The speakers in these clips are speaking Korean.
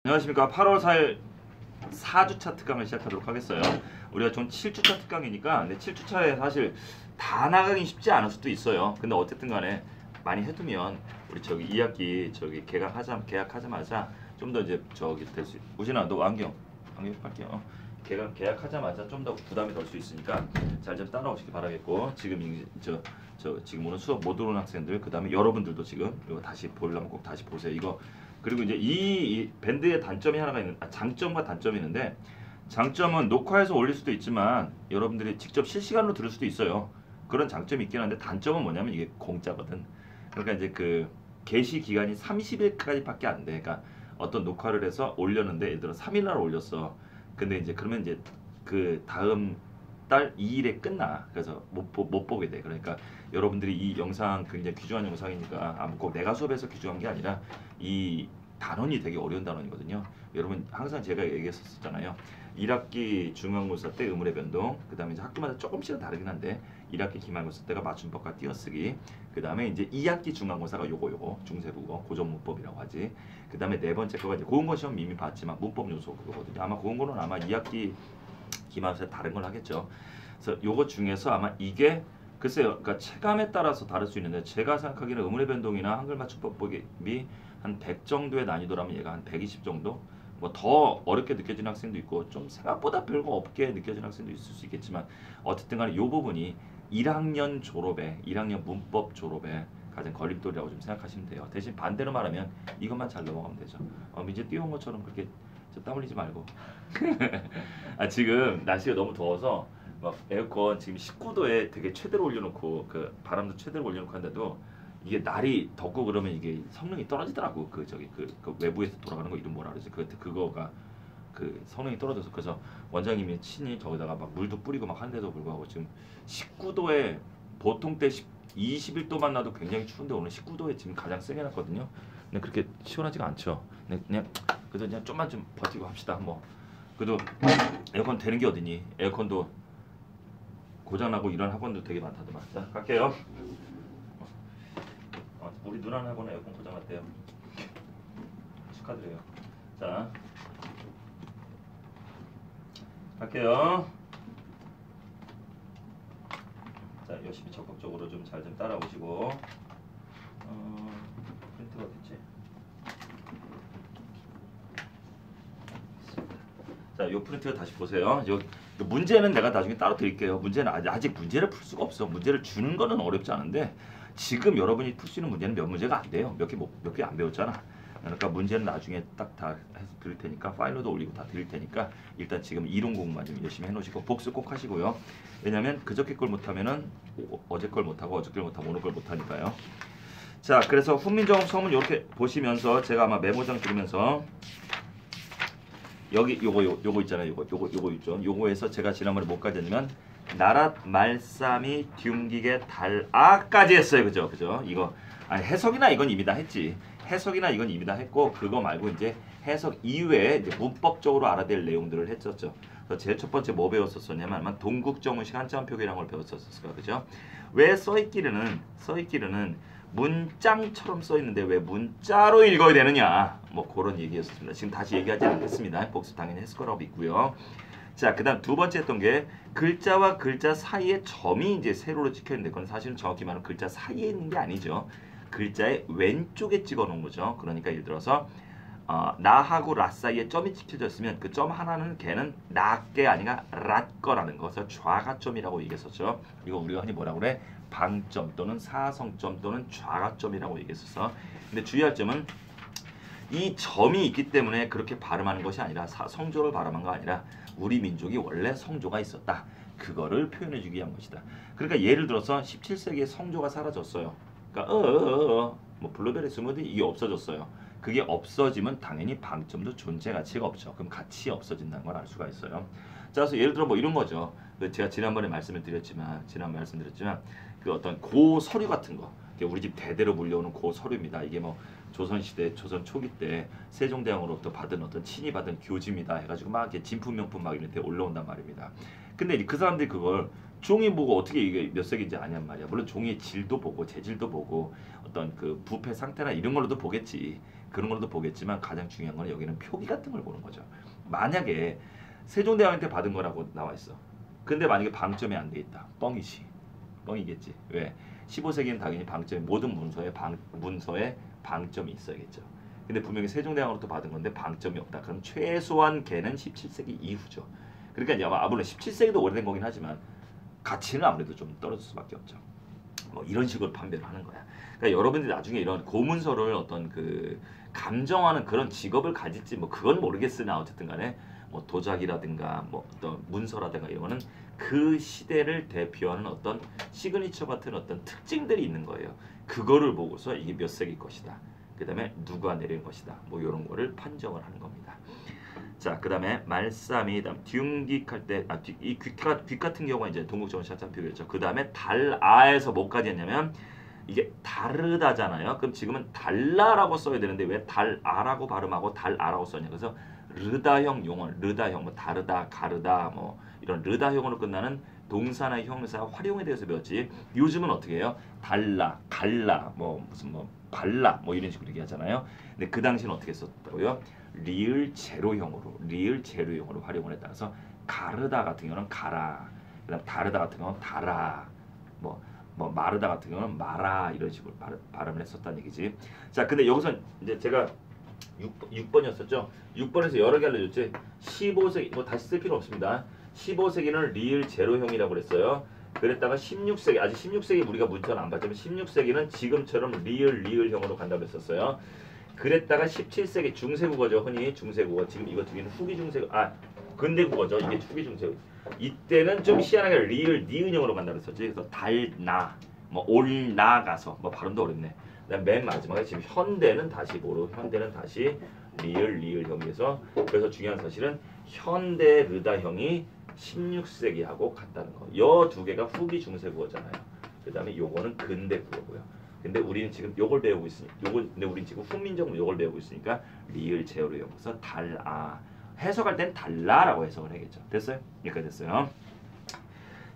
안녕하십니까. 8월 4일 4주차 특강을 시작하도록 하겠어요. 우리가 좀 7주차 특강이니까 근데 7주차에 사실 다 나가긴 쉽지 않을 수도 있어요. 근데 어쨌든 간에 많이 해두면 우리 저기 2학기 저기 계약하자마자 좀 더 이제 저기 될 수. 우진아 너 안경 빨게요. 계약하자마자 좀 더 부담이 덜 수 있으니까 잘 좀 따라오시기 바라겠고, 지금 지금 오늘 수업 못 들어온 학생들, 그 다음에 여러분들도 지금 이거 다시 보려면 꼭 다시 보세요. 이거 그리고 이제 이 밴드의 단점이 하나가 장점과 단점이 있는데, 장점은 녹화해서 올릴 수도 있지만 여러분들이 직접 실시간으로 들을 수도 있어요. 그런 장점이 있긴 한데, 단점은 뭐냐면 이게 공짜거든. 그러니까 이제 그 게시 기간이 30일까지밖에 안 돼. 그러니까 어떤 녹화를 해서 올렸는데 예를 들어 3일 날 올렸어. 근데 이제 그러면 이제 그 다음 달 2일에 끝나. 그래서 못 보게 돼. 그러니까 여러분들이 이 영상 굉장히 귀중한 영상이니까 꼭 내가 수업해서 귀중한 게 아니라 이 단원이 되게 어려운 단원이거든요. 여러분 항상 제가 얘기했었잖아요. 1학기 중간고사 때 의문의 변동, 그 다음에 이제 학교마다 조금씩은 다르긴 한데 1학기 기말고사 때가 맞춤법과 띄어쓰기, 그 다음에 이제 2학기 중간고사가 요거 중세국어 고전문법이라고 하지. 그 다음에 네 번째 거가 이제 고은고 시험 이미 봤지만 문법 요소 그거거든요. 아마 고은고는 아마 2학기 기말고사 다른 걸 하겠죠. 그래서 요거 중에서 아마 이게 글쎄요, 그러니까 체감에 따라서 다를 수 있는데, 제가 생각하기에는 의문의 변동이나 한글 맞춤법이 한 100 정도의 난이도라면 얘가 한 120 정도? 뭐 더 어렵게 느껴지는 학생도 있고 좀 생각보다 별거 없게 느껴지는 학생도 있을 수 있겠지만, 어쨌든 간에 이 부분이 1학년 졸업에, 1학년 문법 졸업에 가장 걸림돌이라고 좀 생각하시면 돼요. 대신 반대로 말하면 이것만 잘 넘어가면 되죠. 민재 띄운 것처럼 그렇게 땀 흘리지 말고. 지금 날씨가 너무 더워서 막 에어컨 지금 19도에 되게 최대로 올려놓고, 그 바람도 최대로 올려놓고 한데도 이게 날이 덥고 그러면 이게 성능이 떨어지더라고. 그 외부에서 돌아가는 거 이름 뭐라 그러지? 그거가 그 성능이 떨어져서, 그래서 원장님이 친히 저기다가 막 물도 뿌리고 막 하는데도 불구하고 지금 19도에 보통 때 21도만 나도 굉장히 추운데 오늘 19도에 지금 가장 세게 났거든요. 근데 그렇게 시원하지가 않죠. 그냥 그래도 그냥 좀만 좀 버티고 합시다. 뭐 그래도 에어컨 되는 게 어디니? 에어컨도 고장나고 이런 학원도 되게 많다더만. 자, 갈게요. 우리 누나는 학원에 에어컨 고장났대요. 축하드려요. 자, 갈게요. 자, 열심히 적극적으로 좀 잘 좀 따라오시고. 프린트가 어딨지? 자, 요 프린트 다시 보세요. 문제는 내가 나중에 따로 드릴게요. 문제는 아직 문제를 풀 수가 없어. 문제를 주는 거는 어렵지 않은데, 지금 여러분이 풀 수 있는 문제는 몇 문제가 안 돼요. 몇 개 안 배웠잖아. 그러니까 문제는 나중에 딱 다 해서 드릴 테니까, 파일로도 올리고 다 드릴 테니까 일단 지금 이론 공부만 좀 열심히 해놓으시고 복습 꼭 하시고요. 왜냐면 그저께 걸 못하면은 어제 걸 못하고, 어저께 걸 못하고 오늘 걸 못하니까요. 자, 그래서 훈민정음 서문 이렇게 보시면서 제가 아마 메모장 찍으면서 여기 요거 있잖아요. 요거 있죠. 요거에서 제가 지난번에 뭐까지 했냐면 나랏 말싸미 듀기계 달아까지 했어요. 그죠? 이거 해석이나 이건 이미 다 했지. 해석이나 이건 이미 다 했고, 그거 말고 이제 해석 이외에 이제 문법적으로 알아야 될 내용들을 했었죠. 그래서 제일 첫 번째 뭐 배웠었냐면 아마 동국정문식 한자음표기라는 걸 배웠었을 거예요. 그죠? 왜 써있기는 문장처럼 써있는데 왜 문자로 읽어야 되느냐, 뭐 그런 얘기였습니다. 지금 다시 얘기하지 않겠습니다. 복습 당연히 했을 거라고 믿고요. 자, 그 다음 두 번째 했던 게 글자와 글자 사이에 점이 이제 세로로 찍혀 있는데, 그건 사실은 정확히 말하면 글자 사이에 있는 게 아니죠. 글자의 왼쪽에 찍어 놓은 거죠. 그러니까 예를 들어서 나하고 라 사이에 점이 찍혀져 있으면 그 점 하나는 걔는 나게 아니라 랏거라는 것을 좌가점이라고 얘기했었죠. 이거 우리가 흔히 뭐라고 그래? 방점 또는 사성점 또는 좌가점이라고 얘기했었어. 근데 주의할 점은 이 점이 있기 때문에 그렇게 발음하는 것이 아니라 성조를 발음한 거 아니라 우리 민족이 원래 성조가 있었다. 그거를 표현해 주기 위한 것이다. 그러니까 예를 들어서 17세기에 성조가 사라졌어요. 그러니까 뭐 블루베리 스무디 이게 없어졌어요. 그게 없어지면 당연히 방점도 존재 가치가 없죠. 그럼 가치 없어진다는 걸 알 수가 있어요. 자, 그래서 예를 들어 뭐 이런 거죠. 제가 지난번에 말씀드렸지만 그 어떤 고서류 같은 거, 우리 집 대대로 물려오는 고서류입니다. 이게 뭐 조선시대, 조선 초기 때 세종대왕으로부터 받은 어떤 친히 받은 교지입니다 해가지고 막 이렇게 진품명품 막 이렇게 올라온단 말입니다. 근데 그 사람들이 그걸 종이 보고 어떻게 이게 몇 세기인지 아냔 말이야. 물론 종이의 질도 보고 재질도 보고 어떤 그 부패 상태나 이런 걸로도 보겠지. 그런 걸도 보겠지만 가장 중요한 건 여기는 표기 같은 걸 보는 거죠. 만약에 세종대왕한테 받은 거라고 나와 있어. 근데 만약에 방점이 안 돼 있다. 뻥이지. 뻥이겠지. 왜? 15세기는 당연히 방점이 모든 문서에 방점이 있어야겠죠. 근데 분명히 세종대왕으로부터 받은 건데 방점이 없다. 그럼 최소한 걔는 17세기 이후죠. 그러니까 물론 17세기도 오래된 거긴 하지만 가치는 아무래도 좀 떨어질 수밖에 없죠. 뭐 이런 식으로 판별을 하는 거야. 그러니까 여러분들이 나중에 이런 고문서를 어떤 그 감정하는 그런 직업을 가질지 뭐 그건 모르겠으나 어쨌든 간에 뭐 도자기라든가 뭐 어떤 문서라든가 이런 거는 그 시대를 대표하는 어떤 시그니처 같은 어떤 특징들이 있는 거예요. 그거를 보고서 이게 몇 세기 것이다. 그 다음에 누가 내린 것이다. 뭐 이런 거를 판정을 하는 겁니다. 자, 그 다음에 말싸미, 다음 듀귀할 때, 이 귀 같은 경우가 이제 동국정원 샷잔표겠죠. 그 다음에 달아에서 뭐까지 했냐면 이게 다르다잖아요. 그럼 지금은 달라라고 써야 되는데 왜 달아라고 발음하고 달아라고 썼냐. 그래서 르다형 용어, 르다형, 뭐 다르다, 가르다, 뭐 이런 르다형으로 끝나는 동사나 형사 활용에 대해서 배웠지. 요즘은 어떻게 해요? 달라, 갈라, 뭐 무슨 뭐 발라, 뭐 이런 식으로 얘기하잖아요. 근데 그 당시는 어떻게 썼다고요? 리을 제로형으로 활용을 했다. 그래서 가르다 같은 경우는 가라, 그다음 다르다 같은 경우는 달아, 뭐 마르다 같은 경우는 마라 이런 식으로 발음을 했었다는 얘기지. 자, 근데 여기서 이제 제가 6번이었었죠. 6번에서 여러 개 알려줬지. 15세기 뭐 다시 쓸 필요 없습니다. 15세기는 리을 제로형이라고 그랬어요. 그랬다가 16세기 아직 16세기 우리가 문자는 안 봤지만 16세기는 지금처럼 리을형으로 간다고 했었어요. 그랬다가 17세기 중세국어죠. 흔히 중세국어. 지금 이거 두 개는 후기 중세국어. 근대국어죠. 이게 후기 중세국어. 이때는 좀 희한하게 리을 니은형으로 간다고 했었지. 그래서 달나 뭐 올나가서 뭐 발음도 어렵네. 그다음 맨 마지막에 지금 현대는 다시 뭐로? 현대는 다시 리을형이어서 그래서 중요한 사실은 현대 르다형이 16세기하고 같다는 거. 요 두 개가 후기 중세국어잖아요. 그다음에 요거는 근대국어고요. 근데 우리는 지금 요걸 배우고 있으니 근데 우리는 지금 훈민정음 요걸 배우고 있으니까 리을 제어로요. 그래서 달아. 해석할 땐 달라라고 해석을 해야겠죠. 됐어요? 여기까지 됐어요.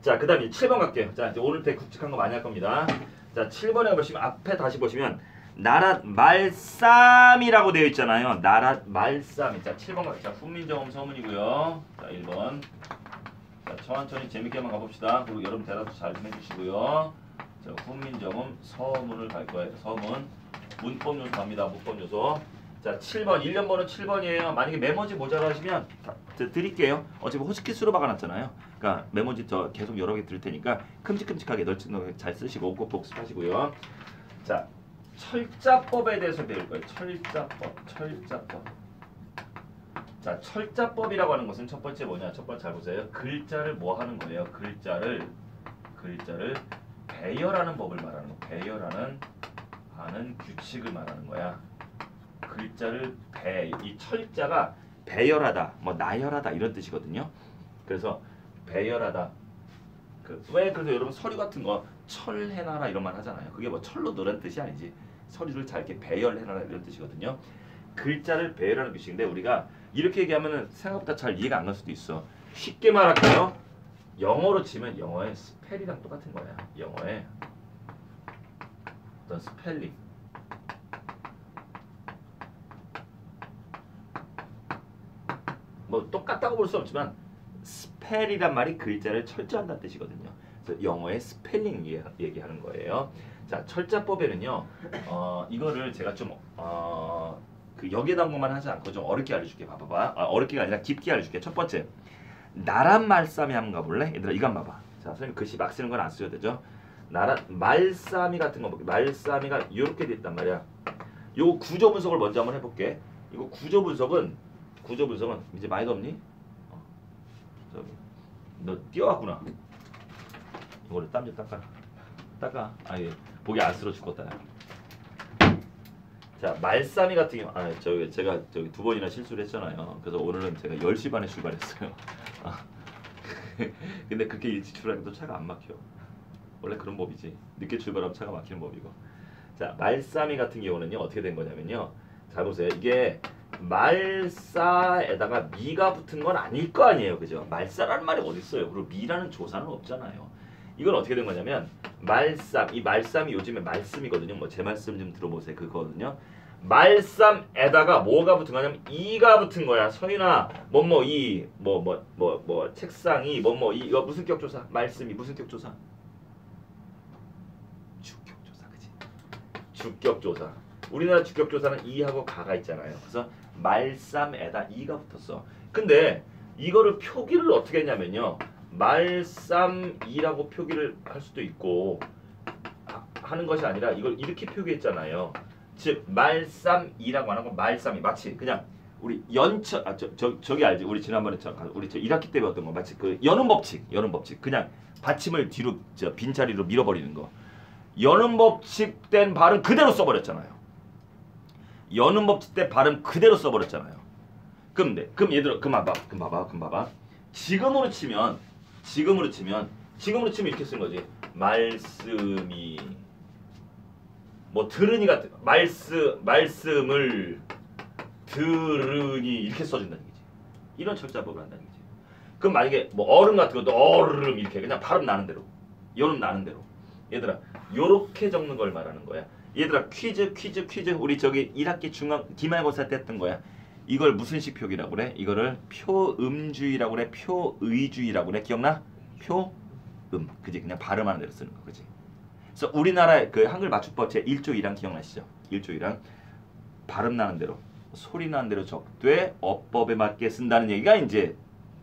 자, 그다음에 7번 갈게요. 자, 이제 오늘 때 굵직한 거 많이 할 겁니다. 자, 7번에 보시면 앞에 다시 보시면 나랏 말쌈이라고 되어 있잖아요. 나랏 말쌈이. 자, 7번 갈게요. 자, 훈민정음 서문이고요. 자, 1번. 자, 천천히 재밌게만 가봅시다. 그리고 여러분 대답도 잘 좀 해주시고요. 자, 훈민정음 서문을 갈 거예요. 서문. 문법 요소 갑니다. 문법 요소. 자, 7번. 1년 번호 7번이에요. 만약에 메모지 모자라시면 드릴게요. 어차피 호스키스로 박아놨잖아요. 그러니까 메모지 저 계속 여러 개 드릴 테니까 큼직큼직하게 널찍널찍 잘 쓰시고 꼭 복습하시고요. 자, 철자법에 대해서 배울 거예요. 철자법. 자, 철자법이라고 하는 것은 첫 번째 뭐냐? 첫 번째 잘 보세요. 글자를 뭐 하는 거예요? 글자를 배열하는 법을 말하는 거. 배열하는 규칙을 말하는 거야. 글자를 이 철자가 배열하다, 뭐 나열하다 이런 뜻이거든요. 그래서 배열하다. 왜 그래서 여러분 서류 같은 거 철해놔라 이런 말 하잖아요. 그게 뭐 철로 넣으라는 뜻이 아니지. 서류를 잘 이렇게 배열해놔라 이런 뜻이거든요. 글자를 배열하는 규칙인데 우리가 이렇게 얘기하면은 생각보다 잘 이해가 안 갈 수도 있어. 쉽게 말할게요. 영어로 치면 영어의 스펠이랑 똑같은 거야. 영어의 어떤 스펠링. 뭐 똑같다고 볼 수 없지만 스펠이란 말이 글자를 철저한다는 뜻이거든요. 그래서 영어의 스펠링 얘기하는 거예요. 자, 철자법에는요. 이거를 제가 좀 여기에다 한 것만 하지 않고 좀 어렵게 알려줄게. 봐봐봐. 어렵게가 아니라 깊게 알려줄게. 첫 번째, 나랏 말싸미 한번 가볼래? 얘들아 이거 한번 봐봐. 자, 선생님 글씨 막 쓰는 건 안 써도 되죠? 나랏 말싸미 같은 거 볼게. 말싸미가 이렇게 돼 있단 말이야. 요 구조 분석을 먼저 한번 해볼게. 이거 구조 분석은 이제 많이 덥니? 저기 너 뛰어왔구나. 이거를 땀 좀 닦아. 아예 보기 안쓰러 죽겠다. 자, 말싸미 같은 경우 제가 저기 2번이나 실수를 했잖아요. 그래서 오늘은 제가 10시 반에 출발했어요. 근데 그렇게 일찍 출발해도 차가 안 막혀. 원래 그런 법이지. 늦게 출발하면 차가 막히는 법이고. 자, 말싸미 같은 경우는요. 어떻게 된 거냐면요. 잘 보세요. 이게 말싸에다가 미가 붙은 건 아닐 거 아니에요. 그죠? 말싸라는 말이 어디 있어요? 그리고 미라는 조사는 없잖아요. 이건 어떻게 된 거냐면 이 말쌈이 요즘에 말씀이거든요. 뭐 제 말씀 좀 들어보세요. 그거거든요. 말쌈에다가 뭐가 붙은 거냐면 이가 붙은 거야. 서인아 뭐뭐 이 뭐 책상이 뭐뭐 이 이거 무슨 격조사? 말씀이 무슨 격조사? 주격조사 그지? 주격조사. 우리나라 주격조사는 이하고 가가 있잖아요. 그래서 말쌈에다 이가 붙었어. 근데 이거를 표기를 어떻게 했냐면요. 말쌈이라고 표기를 할 수도 있고 하는 것이 아니라 이걸 이렇게 표기했잖아요. 즉 말쌈이라고 안 하고 말쌈이 마치 그냥 우리 연처 저기 알지? 우리 지난번에 우리 저 1학기 때 배웠던 거 마치 그 연음 법칙 그냥 받침을 뒤로 빈자리로 밀어버리는 거. 연음 법칙 된 발음 그대로 써버렸잖아요. 연음 법칙 때 발음 그대로 써버렸잖아요. 그럼 얘들아 그럼 봐봐. 지금으로 치면 이렇게 쓴 거지. 말씀이 뭐 들으니 같은 말씀을 들으니 이렇게 써준다는 거지. 이런 철자법을 한다는 거지. 그럼 만약에 뭐 얼음 같은 것도 얼음 이렇게 그냥 발음 나는 대로 연음 나는 대로 얘들아 요렇게 적는 걸 말하는 거야. 얘들아 퀴즈 우리 저기 1학기 중앙 기말고사 때 했던 거야. 이걸 무슨 식 표기라고 그래? 이거를 표음주의라고 그래? 표의주의라고 그래? 기억나? 표음 그지? 그냥 발음하는 대로 쓰는 거 그지? 그래서 우리나라의 그 한글 맞춤법 제 1조 1항 기억나시죠? 1조 1항 발음 나는 대로 소리 나는 대로 적되 어법에 맞게 쓴다는 얘기가 이제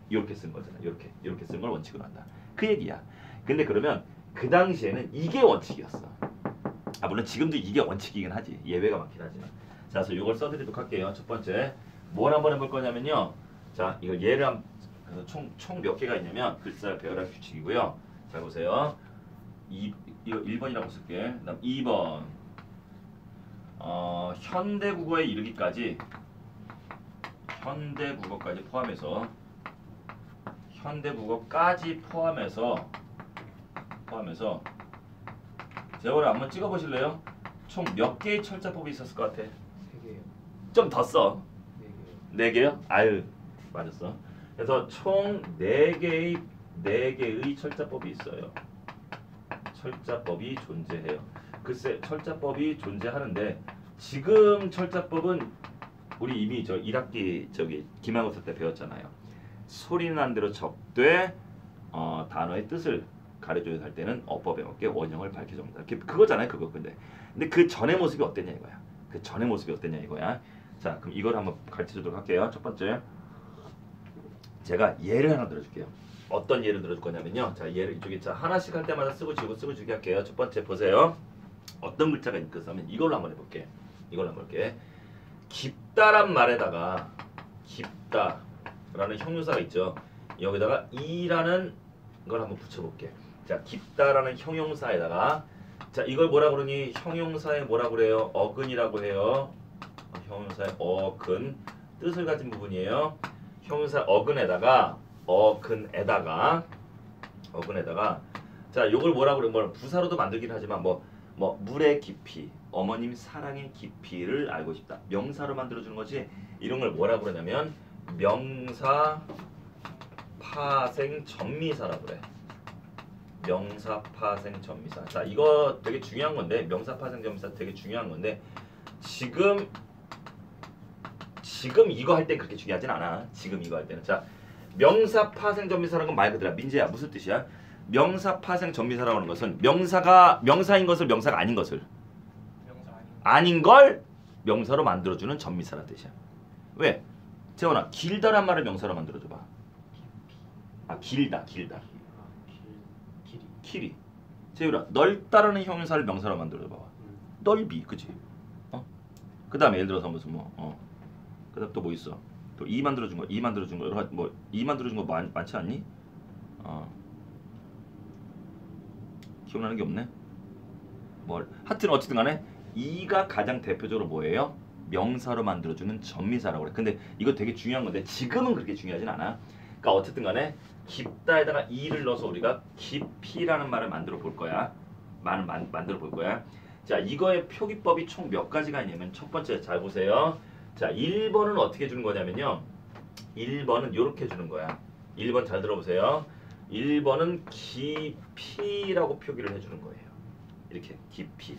이렇게 쓴 거잖아. 이렇게 쓴 걸 원칙으로 한다. 그 얘기야. 근데 그러면 그 당시에는 이게 원칙이었어. 물론 지금도 이게 원칙이긴 하지. 예외가 많긴 하지만. 자, 그래서 이걸 써드리도록 할게요. 첫 번째 뭘 한번 해볼 거냐면요. 자, 이거 예를 총 몇 개가 있냐면 글자를 배열한 규칙이고요. 자, 보세요. 이거 1번이라고 쓸게. 그다음 2번 현대국어에 이르기까지 현대국어까지 포함해서 제가 한번 찍어보실래요? 총 몇 개의 철자법이 있었을 것 같아? 3개요. 좀 더 써. 4개요. 4개요? 아유 맞았어. 그래서 총 4개의 철자법이 있어요. 철자법이 존재해요. 글쎄 철자법이 존재하는데 지금 철자법은 우리 이미 저 1학기 저기 기말고사 때 배웠잖아요. 소리 난 대로 적되 단어의 뜻을 가려줘야 할 때는 어법에 맞게 원형을 밝혀 적는다. 그거잖아요, 그거. 근데 그 전의 모습이 어땠냐 이거야. 그 전의 모습이 어땠냐 이거야. 자, 그럼 이걸 한번 가르쳐주도록 할게요. 첫 번째, 제가 예를 하나 들어줄게요. 어떤 예를 들어줄 거냐면요. 자, 예를 이쪽에 자 하나씩 할 때마다 쓰고 지우기 할게요. 첫 번째 보세요. 어떤 글자가 있겠으면 이걸로 한번 해볼게. 깊다란 말에다가 깊다라는 형용사가 있죠. 여기다가 이라는 걸 한번 붙여볼게. 자, 깊다라는 형용사에다가 자 이걸 뭐라 그러니? 형용사에 뭐라 그래요? 어근이라고 해요. 형용사의 어근 뜻을 가진 부분이에요. 형용사 어근에다가 자 요걸 뭐라 그래? 뭐 부사로도 만들긴 하지만 뭐 물의 깊이, 어머님 사랑의 깊이를 알고 싶다. 명사로 만들어주는 거지. 이런 걸 뭐라 그러냐면 명사 파생 전미사라고 그래. 명사 파생 전미사. 자 이거 되게 중요한 건데 명사 파생 전미사 되게 중요한 건데 지금 이거 할 때 그렇게 중요하진 않아. 지금 이거 할 때는 자 명사 파생 전미사라는 건 말 그대로 민재야 무슨 뜻이야? 명사 파생 전미사라고 하는 것은 명사인 것을 명사가 아닌 것을 아닌 걸 명사로 만들어주는 전미사라는 뜻이야. 왜? 재원아 길다란 말을 명사로 만들어줘봐. 길다. 길이. 재율아 넓다라는 형용사를 명사로 만들어줘봐. 넓이, 그치? 그 다음에 예를 들어서 무슨 그 다음 또 뭐 있어? 또 이 만들어준 거 여러 가지 이 만들어준 거 많지 않니? 기억나는 게 없네. 하여튼 어쨌든 간에 이가 가장 대표적으로 뭐예요? 명사로 만들어주는 전미사라고 그래. 근데 이거 되게 중요한 건데 지금은 그렇게 중요하진 않아. 그러니까 어쨌든 간에 깊다에다가 이를 넣어서 우리가 깊이라는 말을 만들어 볼 거야. 만들어 볼 거야. 자, 이거의 표기법이 총 몇 가지가 있냐면 첫 번째 잘 보세요. 자, 1번은 어떻게 주는 거냐면요. 1번은 이렇게 주는 거야. 1번 잘 들어보세요. 1번은 깊이라고 표기를 해주는 거예요. 이렇게 깊이.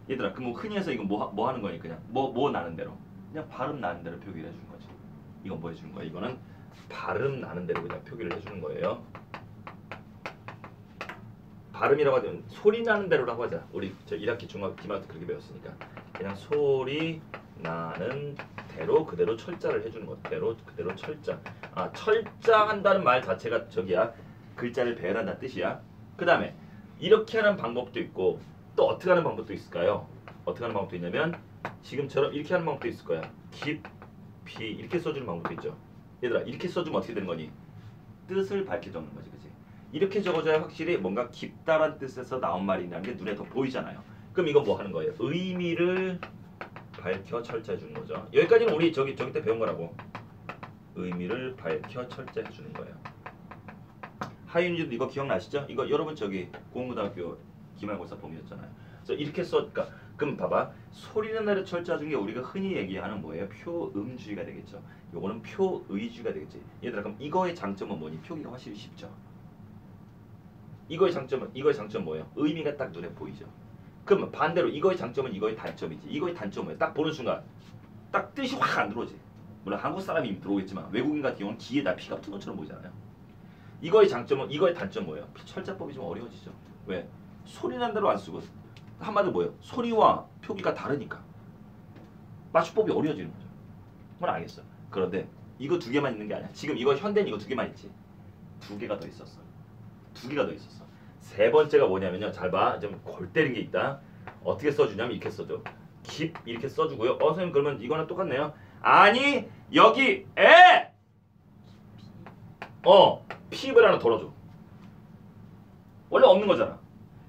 얘들아, 그럼 뭐 흔히 해서 이거 뭐 하는 거니? 그냥 뭐 나는 대로 그냥 발음 나는 대로 표기를 해주는 거지. 이건 뭐 해주는 거야? 이거는 발음 나는 대로 그냥 표기를 해주는 거예요. 발음이라고 하면 소리 나는 대로라고 하자. 우리 저 1학기 중학 기말 때 그렇게 배웠으니까 그냥 소리 나는 대로 그대로 철자를 해주는 것. 대로 그대로 철자. 아, 철자한다는 말 자체가 저기야. 글자를 배열한다는 뜻이야. 그 다음에 이렇게 하는 방법도 있고 또 어떻게 하는 방법도 있을까요? 어떻게 하는 방법도 있냐면 지금처럼 이렇게 하는 방법도 있을 거야. 깊이 이렇게 써주는 방법도 있죠. 얘들아, 이렇게 써주면 어떻게 되는 거니? 뜻을 밝혀 적는 거지, 그치? 이렇게 적어줘야 확실히 뭔가 깊다란 뜻에서 나온 말이라는 게 눈에 더 보이잖아요. 그럼 이건 뭐 하는 거예요? 의미를 밝혀 철자해 주는 거죠. 여기까지는 우리 저기 때 배운 거라고. 의미를 밝혀 철자해 주는 거예요. 하윤이도 이거 기억나시죠? 이거 여러분 저기 고흥고등학교 기말고사 범위였잖아요. 그래서 이렇게 그러니까 그럼 봐봐. 소리는 대로 철자 중에 우리가 흔히 얘기하는 뭐예요? 표음주의가 되겠죠. 요거는 표의주의가 되겠지. 얘들아, 그럼 이거의 장점은 뭐니? 표기가 확실히 쉽죠. 이거의 장점은 뭐예요? 의미가 딱 눈에 보이죠. 그러면 반대로 이거의 장점은 이거의 단점이지. 이거의 단점은 뭐예요? 딱 보는 순간 딱 뜻이 확 안 들어오지. 물론 한국 사람이 들어오겠지만 외국인 같은 경우는 귀에다 피가 붙은 것처럼 보이잖아요. 이거의 장점은 이거의 단점 뭐예요? 철자법이 좀 어려워지죠. 왜? 소리 난 대로 안 쓰고 한마디로 뭐예요? 소리와 표기가 다르니까 맞춤법이 어려워지는 거죠. 그건 알겠어. 그런데 이거 두 개만 있는 게 아니야. 지금 이거 현대는 이거 두 개만 있지. 두 개가 더 있었어. 두 개가 더 있었어. 세 번째가 뭐냐면요. 잘 봐. 좀 골 때린 게 있다. 어떻게 써주냐면 이렇게 써줘. 깊 이렇게 써주고요. 선생님 그러면 이거는 똑같네요. 아니 여기 에 피입을 하나 덜어줘. 원래 없는 거잖아.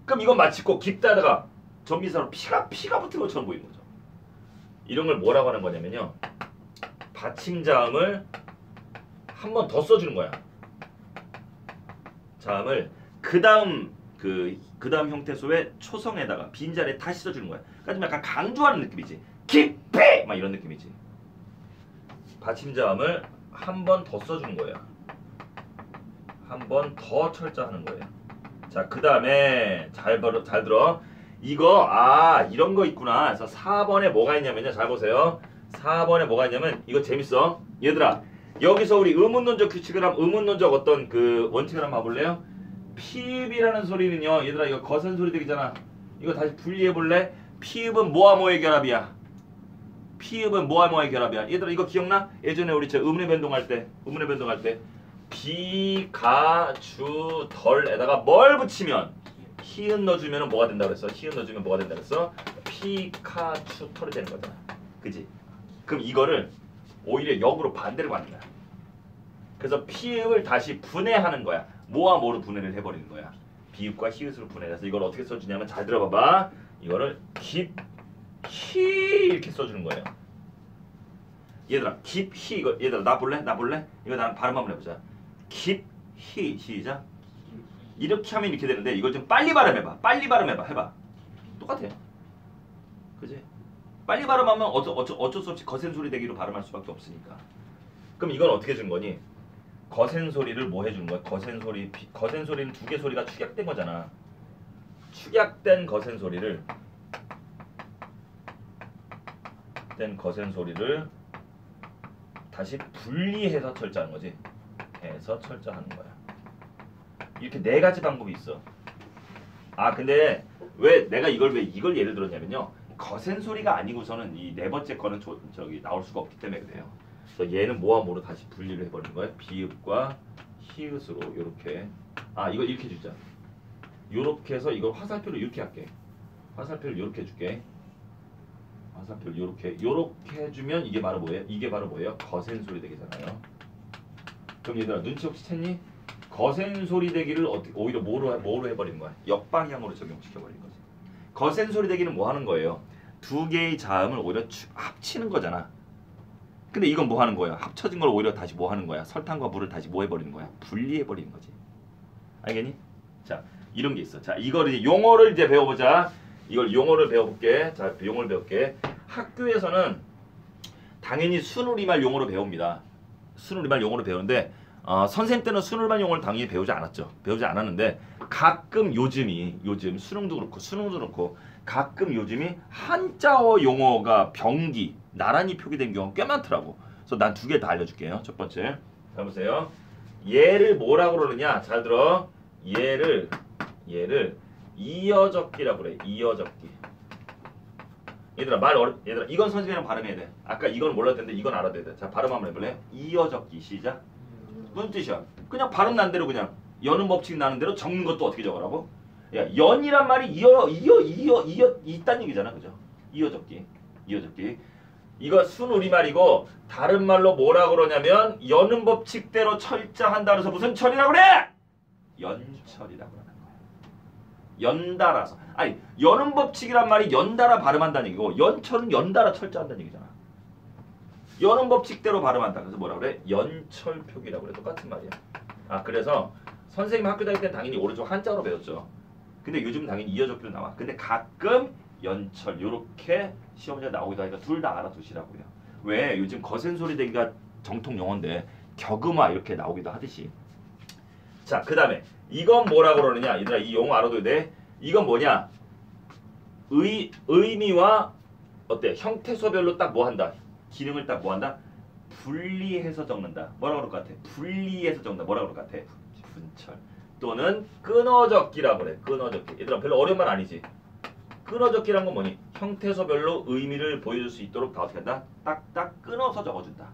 그럼 이건 마치고 깊다다가 전미사로 피가 붙은 것처럼 보이는 거죠. 이런 걸 뭐라고 하는 거냐면요. 받침자음을 한 번 더 써주는 거야. 자음을 그 다음 형태소의 초성에다가 빈자리에 다시 써주는 거야. 그러니까 좀 약간 강조하는 느낌이지. 깊이 막 이런 느낌이지. 받침자음을 한 번 더 써주는 거예요. 한 번 더 철자하는 거예요. 자, 그 다음에 잘 들어. 이거 이런 거 있구나. 그래서 4번에 뭐가 있냐면요. 잘 보세요. 4번에 뭐가 있냐면 이거 재밌어. 얘들아, 여기서 우리 의문론적 규칙을 하면 의문론적 어떤 그 원칙을 한번 봐볼래요? 피읍이라는 소리는요. 얘들아, 이거 거센 소리 되잖아. 이거 다시 분리해 볼래? 피읍은 뭐와 뭐의 결합이야? 피읍은 뭐와 뭐의 결합이야? 얘들아, 이거 기억나? 예전에 우리 저 의문의 변동할 때 비, 가, 주, 덜에다가 뭘 붙이면 히읗 넣어주면 뭐가 된다 그랬어? 히읗 넣어주면 뭐가 된다 그랬어? 피, 카, 추, 털이 되는 거잖아. 그지? 그럼 이거를 오히려 역으로 반대로 가는 거야. 그래서 피읍을 다시 분해하는 거야. 뭐와 뭐로 분해를 해버리는 거야. 비읍과 히읗으로 분해해서 이걸 어떻게 써주냐면 잘 들어봐봐. 이거를 깊, 히 이렇게 써주는 거예요. 얘들아, 깊, 히 이거 얘들아 나 볼래? 이거 나랑 발음 한번 해보자. 깊, 히 시작. 이렇게 하면 이렇게 되는데 이걸 좀 빨리 발음해봐. 해봐. 똑같아. 그지? 빨리 발음하면 어쩔 수 없이 거센 소리 되기로 발음할 수밖에 없으니까. 그럼 이건 어떻게 해준 거니? 거센 소리를 뭐 해주는 거야? 거센 소리는 두 개 소리가 축약된 거잖아. 축약된 거센 소리를 다시 분리해서 철자하는 거지. 해서 철자하는 거야. 이렇게 네 가지 방법이 있어. 근데 왜 내가 이걸 예를 들었냐면요. 거센 소리가 아니고서는 이 네 번째 거는 저기 나올 수가 없기 때문에 그래요. 그래서 얘는 뭐와 뭐로 다시 분리를 해버리는 거야. 비읍과 히읗으로 이렇게. 이거 이렇게 주자. 요렇게 해서 이걸 화살표를 이렇게 할게. 화살표를 이렇게 해줄게. 화살표를 이렇게 해주면 이게 바로 뭐예요? 거센 소리 되기잖아요. 그럼 얘들아 눈치 혹시 챘니? 거센 소리 되기를 오히려 뭐로 해버리는 거야? 역방향으로 적용시켜버리는 거지. 거센 소리 되기는 뭐 하는 거예요? 두 개의 자음을 오히려 합치는 거잖아. 근데 이건 뭐 하는 거야? 합쳐진 걸 오히려 다시 뭐 하는 거야? 설탕과 물을 다시 뭐 해버리는 거야? 분리해버리는 거지. 알겠니? 자, 이런 게 있어. 자, 이걸 이제 용어를 이제 배워보자. 이걸 용어를 배워볼게. 자, 용어를 배울게. 학교에서는 당연히 순우리말 용어로 배웁니다. 순우리말 용어로 배우는데 선생님 때는 순우리말 용어를 당연히 배우지 않았는데 가끔 요즘 수능도 그렇고 가끔 요즘이 한자어 용어가 병기 나란히 표기된 경우가 꽤 많더라고. 그래서 난 두 개 다 알려줄게요. 첫 번째, 자 보세요. 얘를 뭐라고 그러느냐? 잘 들어. 얘를 이어적기라고 그래. 이어적기. 얘들아 얘들아 이건 선생님이랑 발음해야 돼. 아까 이건 몰랐을 텐데 이건 알아야 돼. 자 발음 한번 해볼래? 이어적기 시작. 무슨 뜻이야? 그냥 발음 난 대로 그냥 여는 법칙 나는 대로 적는 것도 어떻게 적으라고? 야 연이란 말이 이어 있단 얘기잖아, 그죠? 이어적기. 이거 순우리말이고 다른 말로 뭐라 그러냐면 여는 법칙대로 철자한다 그래서 무슨 철이라고 그래? 연철이라고 하는 거야. 연달아서. 아니 여는 법칙이란 말이 연달아 발음한다는 얘기고 연철은 연달아 철자한다는 얘기잖아. 여는 법칙대로 발음한다. 그래서 뭐라 그래? 연철표기라고 그래. 똑같은 말이야. 아 그래서 선생님 학교 다닐 때 당연히 오른쪽 한자로 배웠죠. 근데 요즘 당연히 이어적기로 나와. 근데 가끔 연철 요렇게 시험 문제 나오기도 하니까 둘 다 알아두시라고요. 왜? 요즘 거센소리 대기가 정통 용어인데 격음화 이렇게 나오기도 하듯이. 자, 그 다음에 이건 뭐라 그러느냐? 얘들아 이 용어 알아둬야 돼. 이건 뭐냐? 의미와 어때? 형태소별로 딱 뭐 한다? 기능을 딱 뭐 한다? 분리해서 적는다. 뭐라 그럴 것 같아? 분리해서 적는다. 뭐라 그럴 것 같아? 분철. 또는 끊어적기라고 그래. 끊어적기. 얘들아 별로 어려운 말 아니지? 끊어적기란 건 뭐니? 형태소별로 의미를 보여줄 수 있도록 다 어떻게 한다? 딱딱 끊어서 적어준다.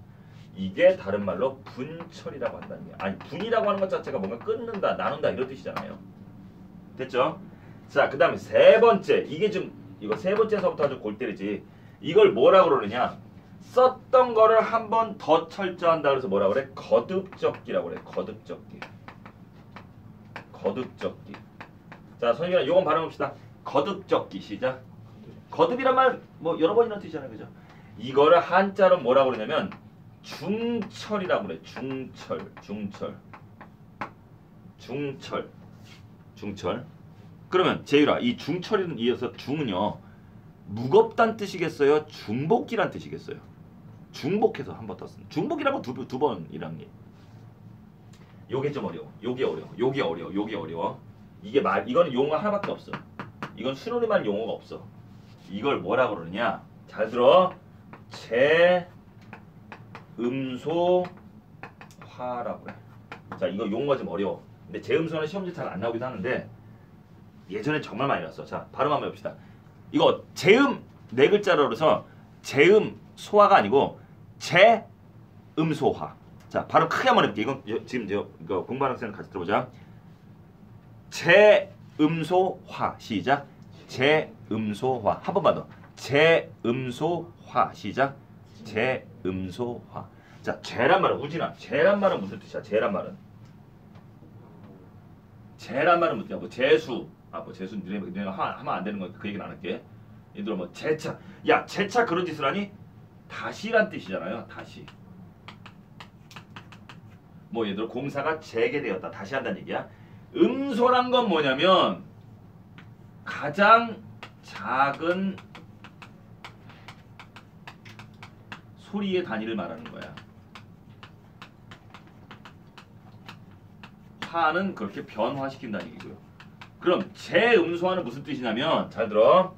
이게 다른 말로 분철이라고 한다는 거야. 아니 분이라고 하는 것 자체가 뭔가 끊는다, 나눈다 이런 뜻이잖아요. 됐죠? 자, 그 다음에 세 번째. 이게 좀 이거 세 번째서부터 아주 골 때리지. 이걸 뭐라 그러느냐? 썼던 거를 한 번 더 철저한다 그래서 뭐라 그래? 거듭적기라고 그래. 거듭적기. 자, 선생님 이건 발음합시다. 거듭적기 시작. 거듭이란 말 뭐 여러 번이나 뜻이잖아요, 그죠? 이거를 한자로 뭐라고 그러냐면 중철이라고 그래. 중철. 그러면 제유라 이 중철이는 이어서 중은요 무겁다는 뜻이겠어요? 중복기란 뜻이겠어요? 중복해서 한 번 더 쓴. 중복이라고 두 번이란 게. 요게 좀 어려워. 요게 어려워. 이거는 용어 하나밖에 없어. 이건 순우리말 용어가 없어. 이걸 뭐라 그러느냐? 잘 들어. 제음소화라고 해. 자, 이거 용어가 좀 어려워. 근데 제음소화는 시험지 잘 안 나오기도 하는데 예전에 정말 많이 났어. 자, 발음 한번 해봅시다. 이거 제음 네 글자로 해서 제음 소화가 아니고 제음소화. 자, 발음 크게 한번 해볼게. 이건 지금 이거 공부하는 학생들 같이 들어보자. 제음소화 시작. 제음소화 한 번만 더. 제음소화 시작. 제음소화. 자, 제란 말은 우진아. 제란 말은 무슨 뜻이야? 제란 말은 무슨 뜻이야? 뭐 재수. 뭐 재수 니네가 하면 안 되는 거 그 얘기는 안 할게. 얘들아 뭐 재차. 야, 재차 그런 짓을 하니? 다시란 뜻이잖아요. 다시. 뭐 얘들아 공사가 재개되었다. 다시 한다는 얘기야. 음소란 건 뭐냐면 가장 작은 소리의 단위를 말하는 거야. 화는 그렇게 변화시킨다는 얘기고요. 그럼 제음소화는 무슨 뜻이냐면 잘 들어.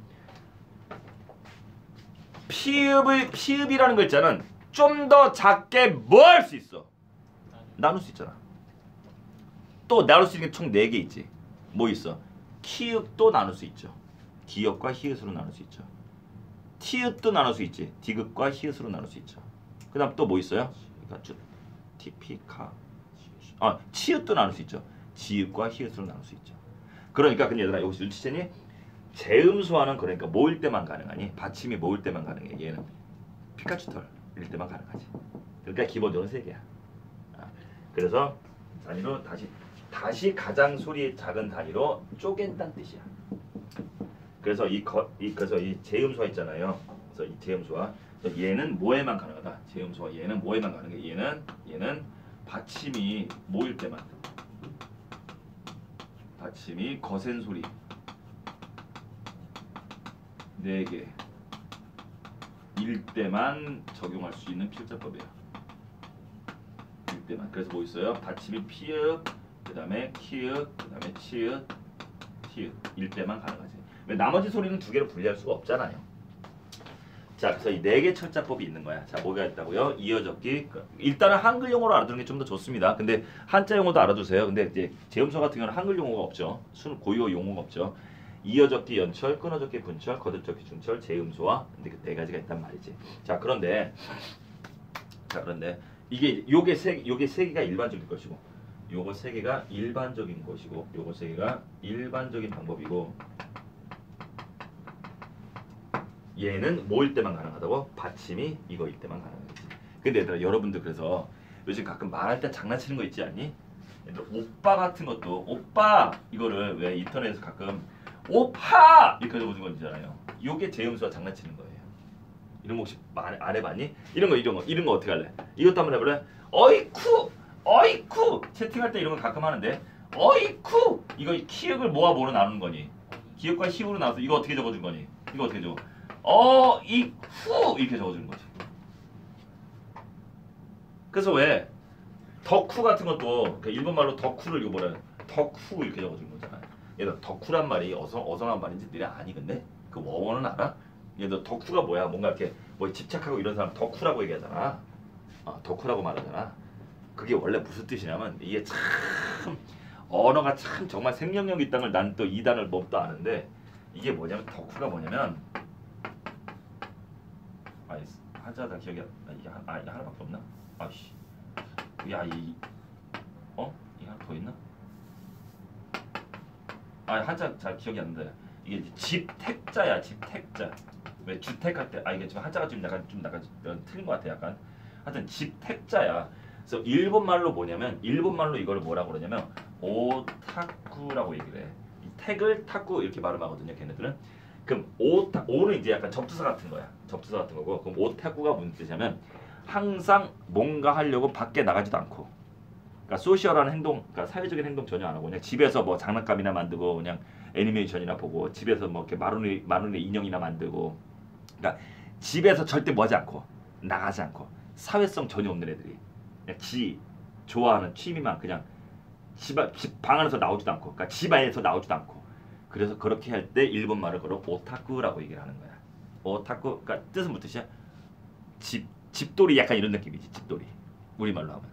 피읍이라는 글자는 좀 더 작게 뭐 할 수 있어? 나눌 수 있잖아. 또 나눌 수 있는 게 총 4개 있지. 뭐 있어? 키읔도 나눌 수 있죠. 디귿과 히읗으로 나눌 수 있죠. 티읕도 나눌 수 있지. 디귿과 히읗으로 나눌 수 있죠. 그 다음 또 뭐 있어요? 그러니까 티피카. 치읓도 나눌 수 있죠. 지읒과 히읗으로 나눌 수 있죠. 그러니까 근데 얘들아 여기서 눈치채니? 제음소화는 그러니까 모일 때만 가능하니 받침이 모일 때만 가능해. 얘는 피카츄털일 때만 가능하지. 그러니까 기본적으로 3개야. 그래서 단위로 다시 가장 소리 작은 단위로 쪼갠다는 뜻이야. 그래서 그래서 이 제음소화 있잖아요. 그래서 이 제음소화 얘는 뭐에만 가능하다. 제음소화 얘는 뭐에만 가능해. 얘는 받침이 모일 때만. 받침이 거센 소리 4개 일 때만 적용할 수 있는 필자법이에요. 일 때만. 그래서 뭐 있어요? 받침이 피읍, 그 다음에 키읔, 그 다음에 치읓, 티읕 일 때만 가능하지. 왜 나머지 소리는 두 개로 분리할 수가 없잖아요. 자, 그래서 이 네 개 철자법이 있는 거야. 자, 뭐가 있다고요? 이어적기. 일단은 한글 용어로 알아두는 게 좀 더 좋습니다. 근데 한자 용어도 알아두세요. 근데 이제 제음소 같은 경우는 한글 용어가 없죠. 고유어 용어가 없죠. 이어적기 연철, 끊어적기 분철, 거듭적기 중철, 제음소와 근데 그 네 가지가 있단 말이지. 자, 그런데 요게 세 개가 일반적인 것이고, 요거 세 개가 일반적인 것이고, 요거 세 개가 일반적인 방법이고, 얘는 뭐일 때만 가능하다고? 받침이 이거일 때만 가능하지. 근데 얘들아, 여러분들 그래서 요즘 가끔 말할 때 장난치는 거 있지 않니? 얘들아, 오빠 같은 것도 오빠 이거를 왜 인터넷에서 가끔 오파 이렇게 적어준 거 있잖아요. 요게 제음수와 장난치는 거예요. 이런 거 혹시 안 해봤니? 이런 거 어떻게 할래? 이것도 한번 해볼래? 어이쿠 채팅할 때 이런 거 가끔 하는데 어이쿠 이거 키읔을 모아 뭐로 나누는 거니? 기역과 히읗으로 나눠서 이거 어떻게 적어준 거니? 이거 어떻게 적어? 이후 이렇게 적어주는 거지. 그래서 왜 덕후 같은 것도 그러니까 일본말로 덕후를 이거 뭐라 덕후 이렇게 적어주는 거잖아. 얘들 덕후란 말이 어성한 말인지 너네 아니 근데 그 원어는 알아? 얘들 덕후가 뭐야? 뭔가 이렇게 뭐 집착하고 이런 사람 덕후라고 얘기하잖아. 덕후라고 말하잖아. 그게 원래 무슨 뜻이냐면 이게 참 언어가 참 정말 생명력 있다는 걸 난 또 이 단어를 뭣도 아는데 이게 뭐냐면 덕후가 뭐냐면 한자 다 기억이 이게 하나밖에 없나? 아씨 이게 하나 더 있나? 한자 잘 기억이 안 나요. 이게 집택자야. 집택자. 왜 주택할 때 이게 지금 한자가 좀 약간 틀린 것 같아. 약간 하여튼 집택자야. 그래서 일본말로 뭐냐면 일본말로 이걸 뭐라고 그러냐면 오타쿠라고 얘기를 해. 이 택을 타쿠 이렇게 발음하거든요. 걔네들은. 그럼 오는 이제 약간 접두사 같은 거야. 접두사 같은 거고. 그럼 오타쿠가 무슨 뜻이냐면 항상 뭔가 하려고 밖에 나가지도 않고. 그러니까 소셜한 행동, 그러니까 사회적인 행동 전혀 안 하고 그냥 집에서 뭐 장난감이나 만들고 그냥 애니메이션이나 보고 집에서 뭐 이렇게 마루니 인형이나 만들고. 그러니까 집에서 절대 뭐 하지 않고 나가지 않고 사회성 전혀 없는 애들이 그냥 지 좋아하는 취미만 그냥 집 방 안에서 나오지도 않고 그러니까 집 안에서 나오지도 않고 그래서 그렇게 할 때 일본 말을 걸어 오타쿠라고 얘기를 하는 거야. 오타쿠 그러니까 뜻은 무슨 뜻이야? 집돌이 약간 이런 느낌이지. 집돌이 우리말로 하면.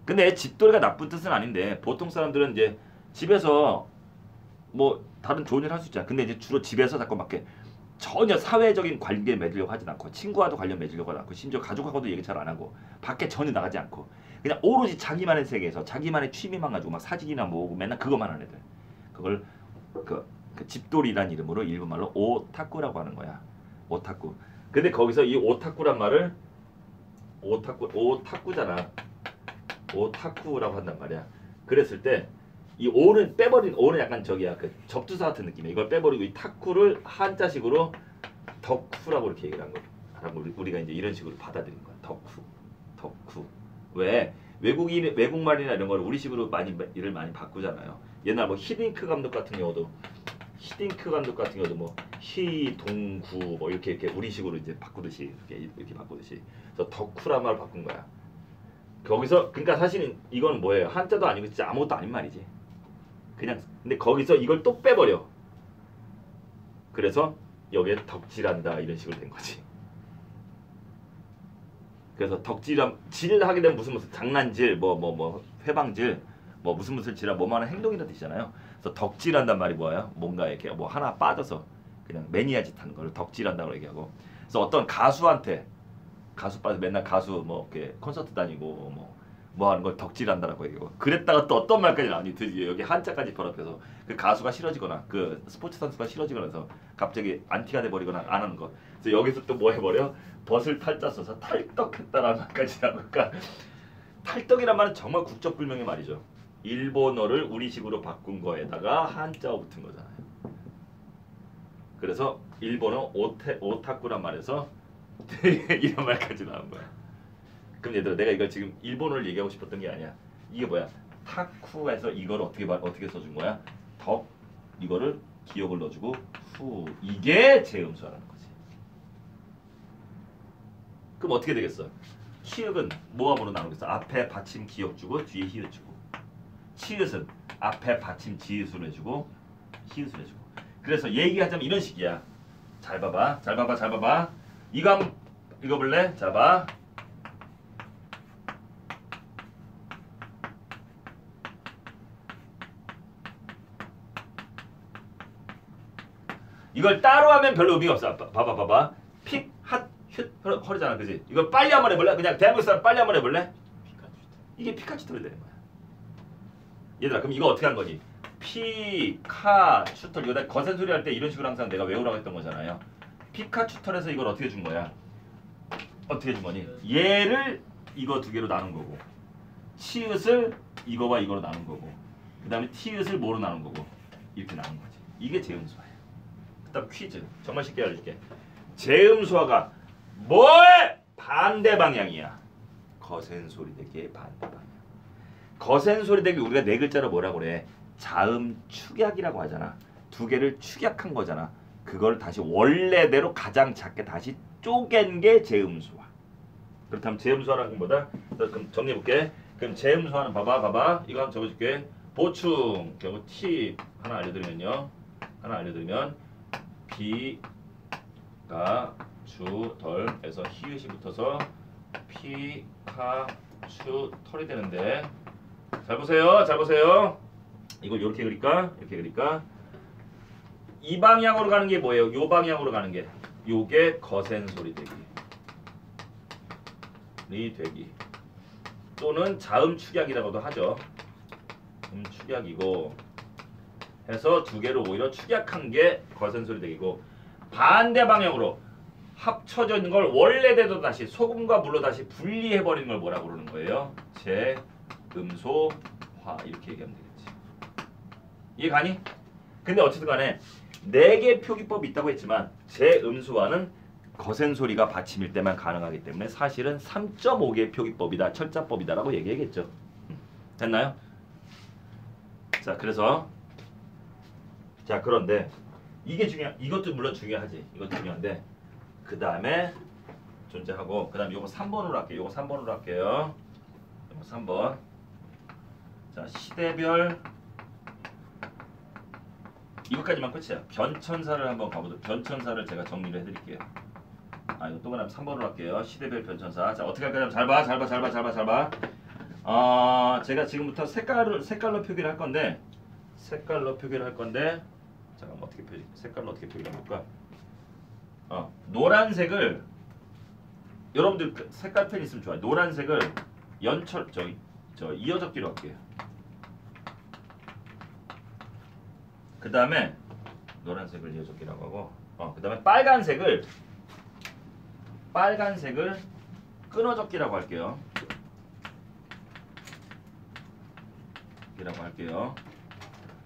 근데 집돌이가 나쁜 뜻은 아닌데 보통 사람들은 이제 집에서 뭐 다른 좋은 일 할 수 있잖아. 근데 이제 주로 집에서 자꾸 막 이렇게 전혀 사회적인 관계 맺으려고 하진 않고 친구와도 관련 맺으려고 하지 않고 심지어 가족하고도 얘기 잘 안 하고 밖에 전혀 나가지 않고 그냥 오로지 자기만의 세계에서 자기만의 취미만 가지고 막 사진이나 모으고 맨날 그것만 하는 애들. 그걸 그 집돌이란 이름으로 일본말로 오타쿠라고 하는 거야. 오타쿠. 근데 거기서 이 오타쿠란 말을 오타쿠잖아. 오타쿠라고 한단 말이야. 그랬을 때 이 오는 빼버린 오는 약간 저기야 그 접두사 같은 느낌이야. 이걸 빼버리고 이 타쿠를 한자식으로 덕후라고 이렇게 얘기를 한 거야. 우리가 이제 이런 식으로 받아들인 거야. 덕후. 왜 외국말이나 이런 걸 우리식으로 일을 많이 바꾸잖아요. 옛날 뭐 히딩크 감독 같은 경우도 뭐 히동구 뭐 이렇게 우리식으로 이제 바꾸듯이 이렇게 바꾸듯이 그래서 덕후란 말을 바꾼 거야. 거기서 그러니까 사실은 이건 뭐예요? 한자도 아니고 진짜 아무것도 아닌 말이지. 그냥 근데 거기서 이걸 또 빼버려. 그래서 여기에 덕질한다 이런 식으로 된 거지. 그래서 질하게 되면 무슨 장난질 뭐 회방질 뭐 무슨 질하 뭐만한 행동이라는 뜻이잖아요. 그래서 덕질한단 말이 뭐예요? 뭔가 이렇게 뭐 하나 빠져서 그냥 매니아 짓 하는 걸 덕질한다고 얘기하고. 그래서 어떤 가수한테 가수 빠져 맨날 가수 뭐 이렇게 콘서트 다니고 뭐 하는 걸 덕질한다라고 얘기하고. 그랬다가 또 어떤 말까지 나오니 드디어 여기 한자까지 결합해서 그 가수가 싫어지거나 그 스포츠 선수가 싫어지거나 해서 갑자기 안티가 돼버리거나 안 하는 거. 그래서 여기서 또 뭐 해버려? 벗을 탈자 써서 탈덕했다라는 말까지 나오니까 탈덕이란 말은 정말 국적불명의 말이죠. 일본어를 우리식으로 바꾼 거에다가 한자어 붙은 거잖아요. 그래서 일본어 오타쿠란 말에서 이런 말까지 나온 거야. 그럼 얘들아 내가 이걸 지금 일본어를 얘기하고 싶었던 게 아니야. 이게 뭐야? 타쿠에서 이걸 어떻게 써준 거야? 덕 이거를 기억을 넣어주고 후 이게 제음수라는 거지. 그럼 어떻게 되겠어? 키읔은 모함으로 나누겠어. 앞에 받침 기역 주고 뒤에 히읗 주고. 치읓은 앞에 받침 지읒을 해주고 히읗을 해주고. 그래서 얘기하자면 이런 식이야. 잘 봐봐. 잘 봐봐. 잘 봐봐. 이거 한번 읽어볼래? 자 봐. 이걸 따로 하면 별로 의미가 없어. 봐봐 봐봐. 픽, 핫, 슛 허리잖아. 그지? 이걸 빨리 한번 해볼래? 그냥 대한민국 사람 빨리 한번 해볼래? 이게 피카츄 털이 되는 거야. 얘들아 그럼 이거 어떻게 한 거지? 피카츄 털 이거 나 거센 소리 할 때 이런 식으로 항상 내가 외우라고 했던 거잖아요. 피카츄 털에서 이걸 어떻게 준 거야? 어떻게 준 거니? 얘를 이거 두 개로 나눈 거고 치읓을 이거와 이거로 나눈 거고 그 다음에 티읕을 뭐로 나눈 거고 이렇게 나눈 거지. 이게 재음수화야. 그 다음 퀴즈 정말 쉽게 알려줄게. 재음수화가 뭐의 반대 방향이야? 거센 소리 대기의 반대 방향. 거센 소리 대기 우리가 네 글자로 뭐라고 그래? 자음 축약이라고 하잖아. 두 개를 축약한 거잖아. 그걸 다시 원래대로 가장 작게 다시 쪼갠 게 재음수화. 그렇다면 재음수화라는 것보다 그럼 정리해볼게. 그럼 재음수화는 봐봐 이거 한번 적어줄게. 보충 경우 팁 하나 알려드리면요. 비가 주 덜에서 히읗이 붙어서 피카츄 털이 되는데 잘 보세요. 이걸 이렇게 그릴까? 이 방향으로 가는 게 뭐예요? 요 방향으로 가는 게 요게 거센 소리 되기 또는 자음 축약이라고도 하죠. 축약이고 해서 두 개로 오히려 축약한 게 거센 소리 되기고 반대 방향으로 합쳐져 있는 걸 원래대로 다시 소금과 물로 다시 분리해 버리는 걸 뭐라고 그러는 거예요? 재음소화 이렇게 얘기하면 되겠지. 이해 가니? 근데 어쨌든 간에 4개 표기법이 있다고 했지만 재음소화는 거센 소리가 받침일 때만 가능하기 때문에 사실은 3.5개의 표기법이다. 철자법이다라고 얘기하겠죠. 됐나요? 자, 그래서 그런데 이게 이것도 물론 중요하지. 이것도 중요한데 그 다음에 존재하고 그 다음에 요거 3번으로 할게요. 요거 3번. 자, 시대별 이것까지만 끝이야. 변천사를 한번 가보도록. 변천사를 제가 정리를 해드릴게요. 이거 또 그다음 3번으로 할게요. 시대별 변천사. 자, 어떻게 할까요? 잘 봐. 제가 지금부터 색깔로 표기를 할 건데 잠깐만 색깔로 어떻게 표기를 해볼까? 노란색을 여러분들 색깔 펜 있으면 좋아요. 노란색을 연철 이어적기로 할게요. 그 다음에 노란색을 이어적기라고 하고 그 다음에 빨간색을 끊어적기라고 할게요.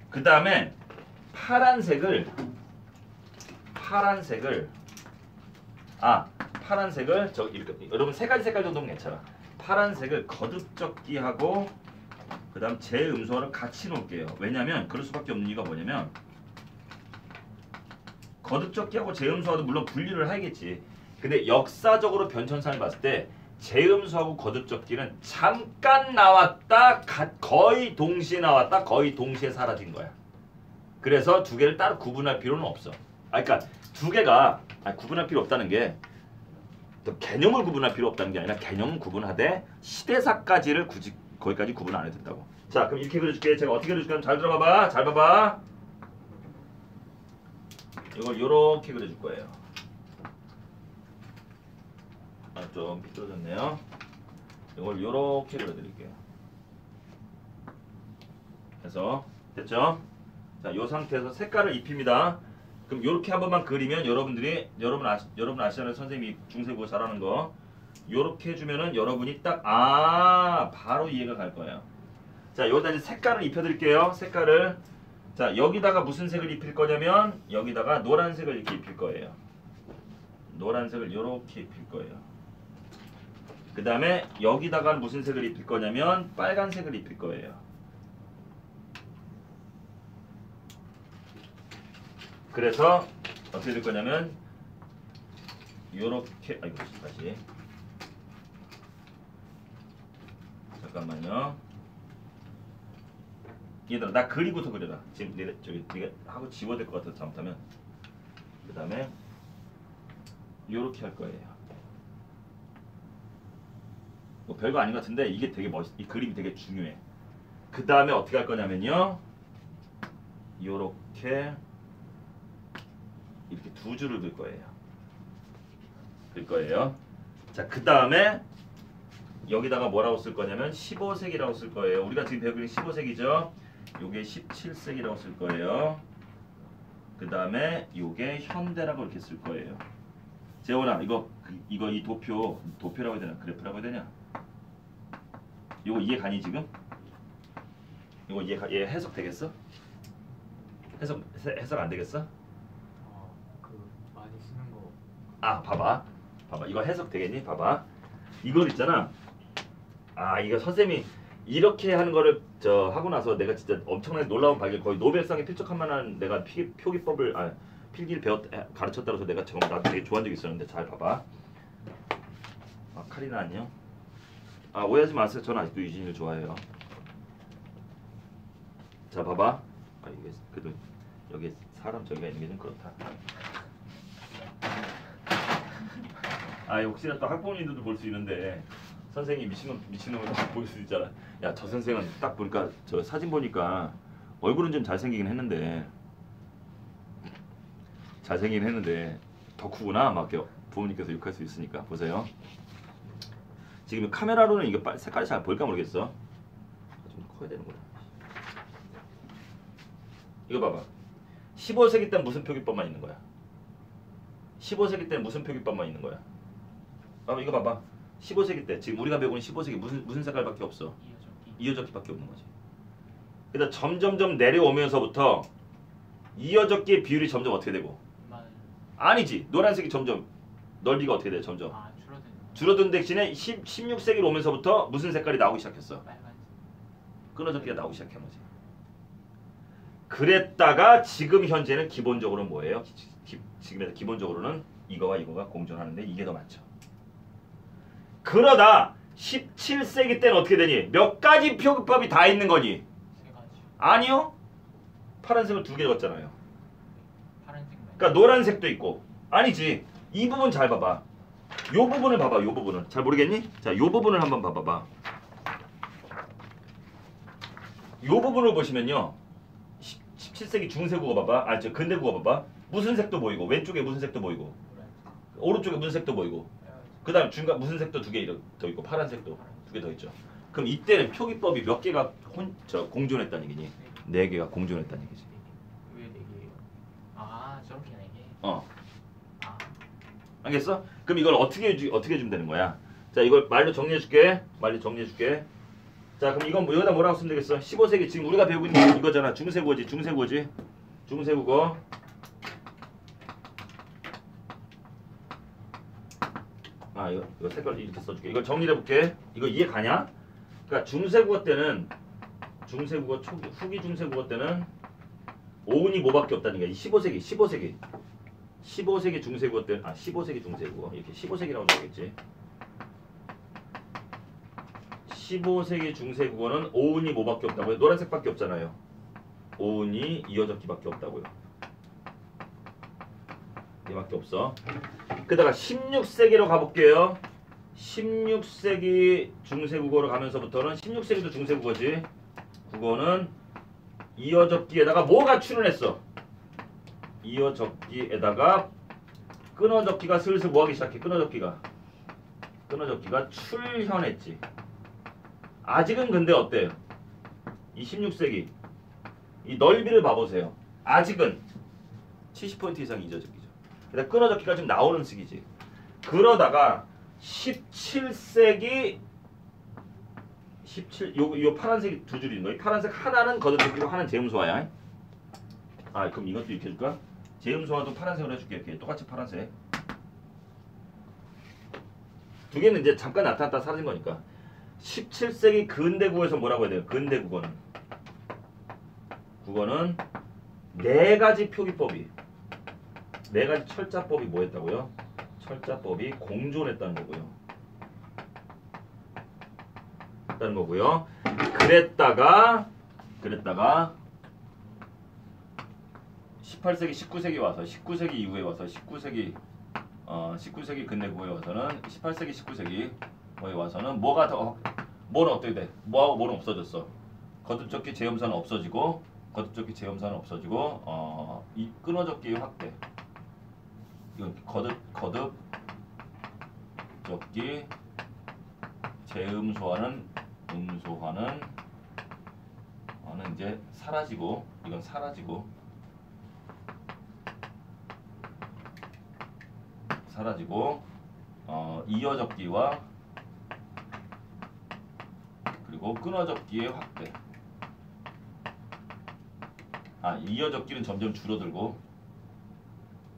그 다음에 파란색을 여러분 세 가지 색깔 정도면 괜찮아. 파란색을 거듭적기하고 그 다음 재음소화를 같이 놓을게요. 왜냐면 그럴 수밖에 없는 이유가 뭐냐면 거듭적기하고 재음소화도 물론 분리를 해야겠지. 근데 역사적으로 변천사를 봤을 때 재음소하고 거듭적기는 잠깐 나왔다 거의 동시에 나왔다 거의 동시에 사라진 거야. 그래서 두 개를 따로 구분할 필요는 없어. 그러니까 두 개가 구분할 필요 없다는 게 개념을 구분할 필요 없다는 게 아니라 개념은 구분하되 시대사까지를 굳이 거기까지 구분 안 해도 된다고. 자, 그럼 이렇게 그려줄게. 제가 어떻게 그려줄까? 잘 들어봐봐. 잘 봐봐. 이걸 이렇게 그려줄 거예요. 좀 삐뚤어졌네요. 이걸 이렇게 그려드릴게요. 그래서 됐죠? 자, 이 상태에서 색깔을 입힙니다. 그럼 이렇게 한 번만 그리면 여러분 아시잖아요. 선생님이 중세국어 잘하는 거. 이렇게 해주면은 여러분이 딱 바로 이해가 갈 거예요. 자, 여기다 이제 색깔을 입혀드릴게요. 자, 여기다가 무슨 색을 입힐 거냐면 여기다가 노란색을 이렇게 입힐 거예요. 노란색을 이렇게 입힐 거예요. 그 다음에 여기다가 무슨 색을 입힐 거냐면 빨간색을 입힐 거예요. 그래서 어떻게 될 거냐면 요렇게 다시 잠깐만요. 얘들아 나 그리고서 그려라. 지금 네가 하고 지워야 될 것 같아서 잘못하면. 그 다음에 요렇게 할 거예요. 뭐 별거 아닌 것 같은데 이게 되게 이 그림이 되게 중요해. 그 다음에 어떻게 할 거냐면요. 요렇게 이렇게 두 줄을 그릴 거예요. 그릴 거예요. 자, 그 다음에 여기다가 뭐라고 쓸 거냐면 15세기라고 쓸 거예요. 우리가 지금 배우는 15세기죠. 요게 17세기라고 쓸 거예요. 그 다음에 요게 현대라고 이렇게 쓸 거예요. 재원아, 이거 이 도표라고 해야 되나? 그래프라고 해야 되냐? 요거 이해 가니 지금? 이거 얘 해석 되겠어? 해석 안 되겠어? 그 많이 쓰는 거. 아, 봐봐 이거 해석 되겠니? 봐봐 이걸 있잖아. 아, 이거 선생님이 이렇게 하는 거를 하고 나서 내가 진짜 엄청나게 놀라운 발견, 거의 노벨상에 필적할 만한 내가 필기를 가르쳤다고 해서 내가 정말 나도 되게 좋아한 적이 있었는데 잘 봐봐. 아, 카리나 안녕. 아, 오해하지 마세요. 저는 아직도 유진이를 좋아해요. 자, 봐봐. 아, 이게 그래도 여기 사람 저기가 있는 게 좀 그렇다. 아, 혹시나 또 학부모님들도 볼 수 있는데 선생님이 미친놈을 볼 수 있잖아. 야, 저 선생은 딱 보니까 저 사진 보니까 얼굴은 좀 잘생기긴 했는데 덕후구나 막 이렇게 부모님께서 욕할 수 있으니까. 보세요. 지금 카메라로는 이게 색깔이 잘 보일까 모르겠어. 좀 커야 되는구나. 이거 봐봐. 15세기 때는 무슨 표기법만 있는 거야? 15세기 때는 무슨 표기법만 있는 거야? 아, 이거 봐봐. 15세기 때 지금 우리가 배우는 15세기 무슨 색깔밖에 없어? 이어적기밖에 없는 거지. 그러다 점점점 내려오면서부터 이어적기의 비율이 점점 어떻게 되고? 아니지. 노란색이 점점 넓이가 어떻게 돼? 점점 줄어든 대신에 16세기로 오면서부터 무슨 색깔이 나오기 시작했어? 끊어적기가 나오기 시작한 거지. 그랬다가 지금 현재는 기본적으로 뭐예요? 지금에서 기본적으로는 이거와 이거가 공존하는데 이게 더 많죠. 그러다 17세기 때는 어떻게 되니? 몇 가지 표기법이 다 있는 거니? 아니요. 파란색을 2개 적었잖아요. 그러니까 노란색도 있고. 아니지. 이 부분 잘 봐봐. 요 부분을 봐봐. 요 부분을. 잘 모르겠니? 자, 요 부분을 한번 봐봐봐. 요 부분을 보시면요. 17세기 중세국어 봐봐. 아, 저 근대국어 봐봐. 무슨 색도 보이고 왼쪽에 무슨 색도 보이고 오른쪽에 무슨 색도 보이고 그 다음 중간 무슨 색도 2개 더 있고 파란색도 2개 더 있죠. 그럼 이때는 표기법이 몇 개가 공존했다는 얘기니? 4개가 공존했다는 얘기지. 왜 4개예요? 아, 저렇게 4개? 아. 알겠어? 그럼 이걸 어떻게 해주면 되는 거야? 자, 이걸 말로 정리해줄게. 자, 그럼 이건 여기다 뭐라고 쓰면 되겠어? 15세기 지금 우리가 배우고 있는 이거잖아. 중세국어. 아, 이거 색깔 이렇게 써줄게. 이걸 정리해 볼게. 이거 이해 가냐? 그러니까 중세국어 때는 후기 중세국어 때는 오운이 뭐밖에 없다는 거야. 15세기 중세국어 때 15세기 중세국어 이렇게 15세기라고 적겠지. 15세기 중세국어는 오운이 뭐밖에 없다고요? 노란색밖에 없잖아요. 오운이 이어적기밖에 없다고요. 얘밖에 없어. 그다가 16세기로 가볼게요. 16세기 중세국어로 가면서부터는 16세기도 중세국어지. 국어는 이어적기에다가 뭐가 출현했어? 이어적기에다가 끊어적기가 슬슬 뭐하기 시작해? 끊어적기가 출현했지. 아직은 근데 어때요? 이 16세기 이 넓이를 봐보세요. 아직은 70% 이상 이어적기죠. 그러니까 끊어적기가 지금 나오는 시기지. 그러다가 17세기 요 파란색이 2줄이 있는 거야. 파란색 하나는 걷어들이고 하나는 제음소화야. 아, 그럼 이것도 이렇게 해줄까? 제음소화도 파란색으로 해줄게. 이렇게 똑같이 파란색. 2개는 이제 잠깐 나타났다 사라진 거니까. 17세기 근대국어에서 뭐라고 해야 돼요? 근대국어는 4가지 표기법이 4가지 철자법이 뭐 했다고요? 철자법이 공존했다는 거고요. 그랬다가 그랬다가 18세기, 19세기 와서 19세기 이후에 와서 19세기 19세기 근대 후에 와서는 18세기, 19세기 후에 와서는 뭐는 어떻게 돼? 뭐하고 뭐는 없어졌어. 거듭적기 제염사는 없어지고 거듭적기 제염사는 없어지고 이 끊어적기의 확대. 이건 거듭적기 제음소화는 음소화는 이제 사라지고 이건 사라지고 이어적기와 그리고 끊어적기의 확대. 이어적기는 점점 줄어들고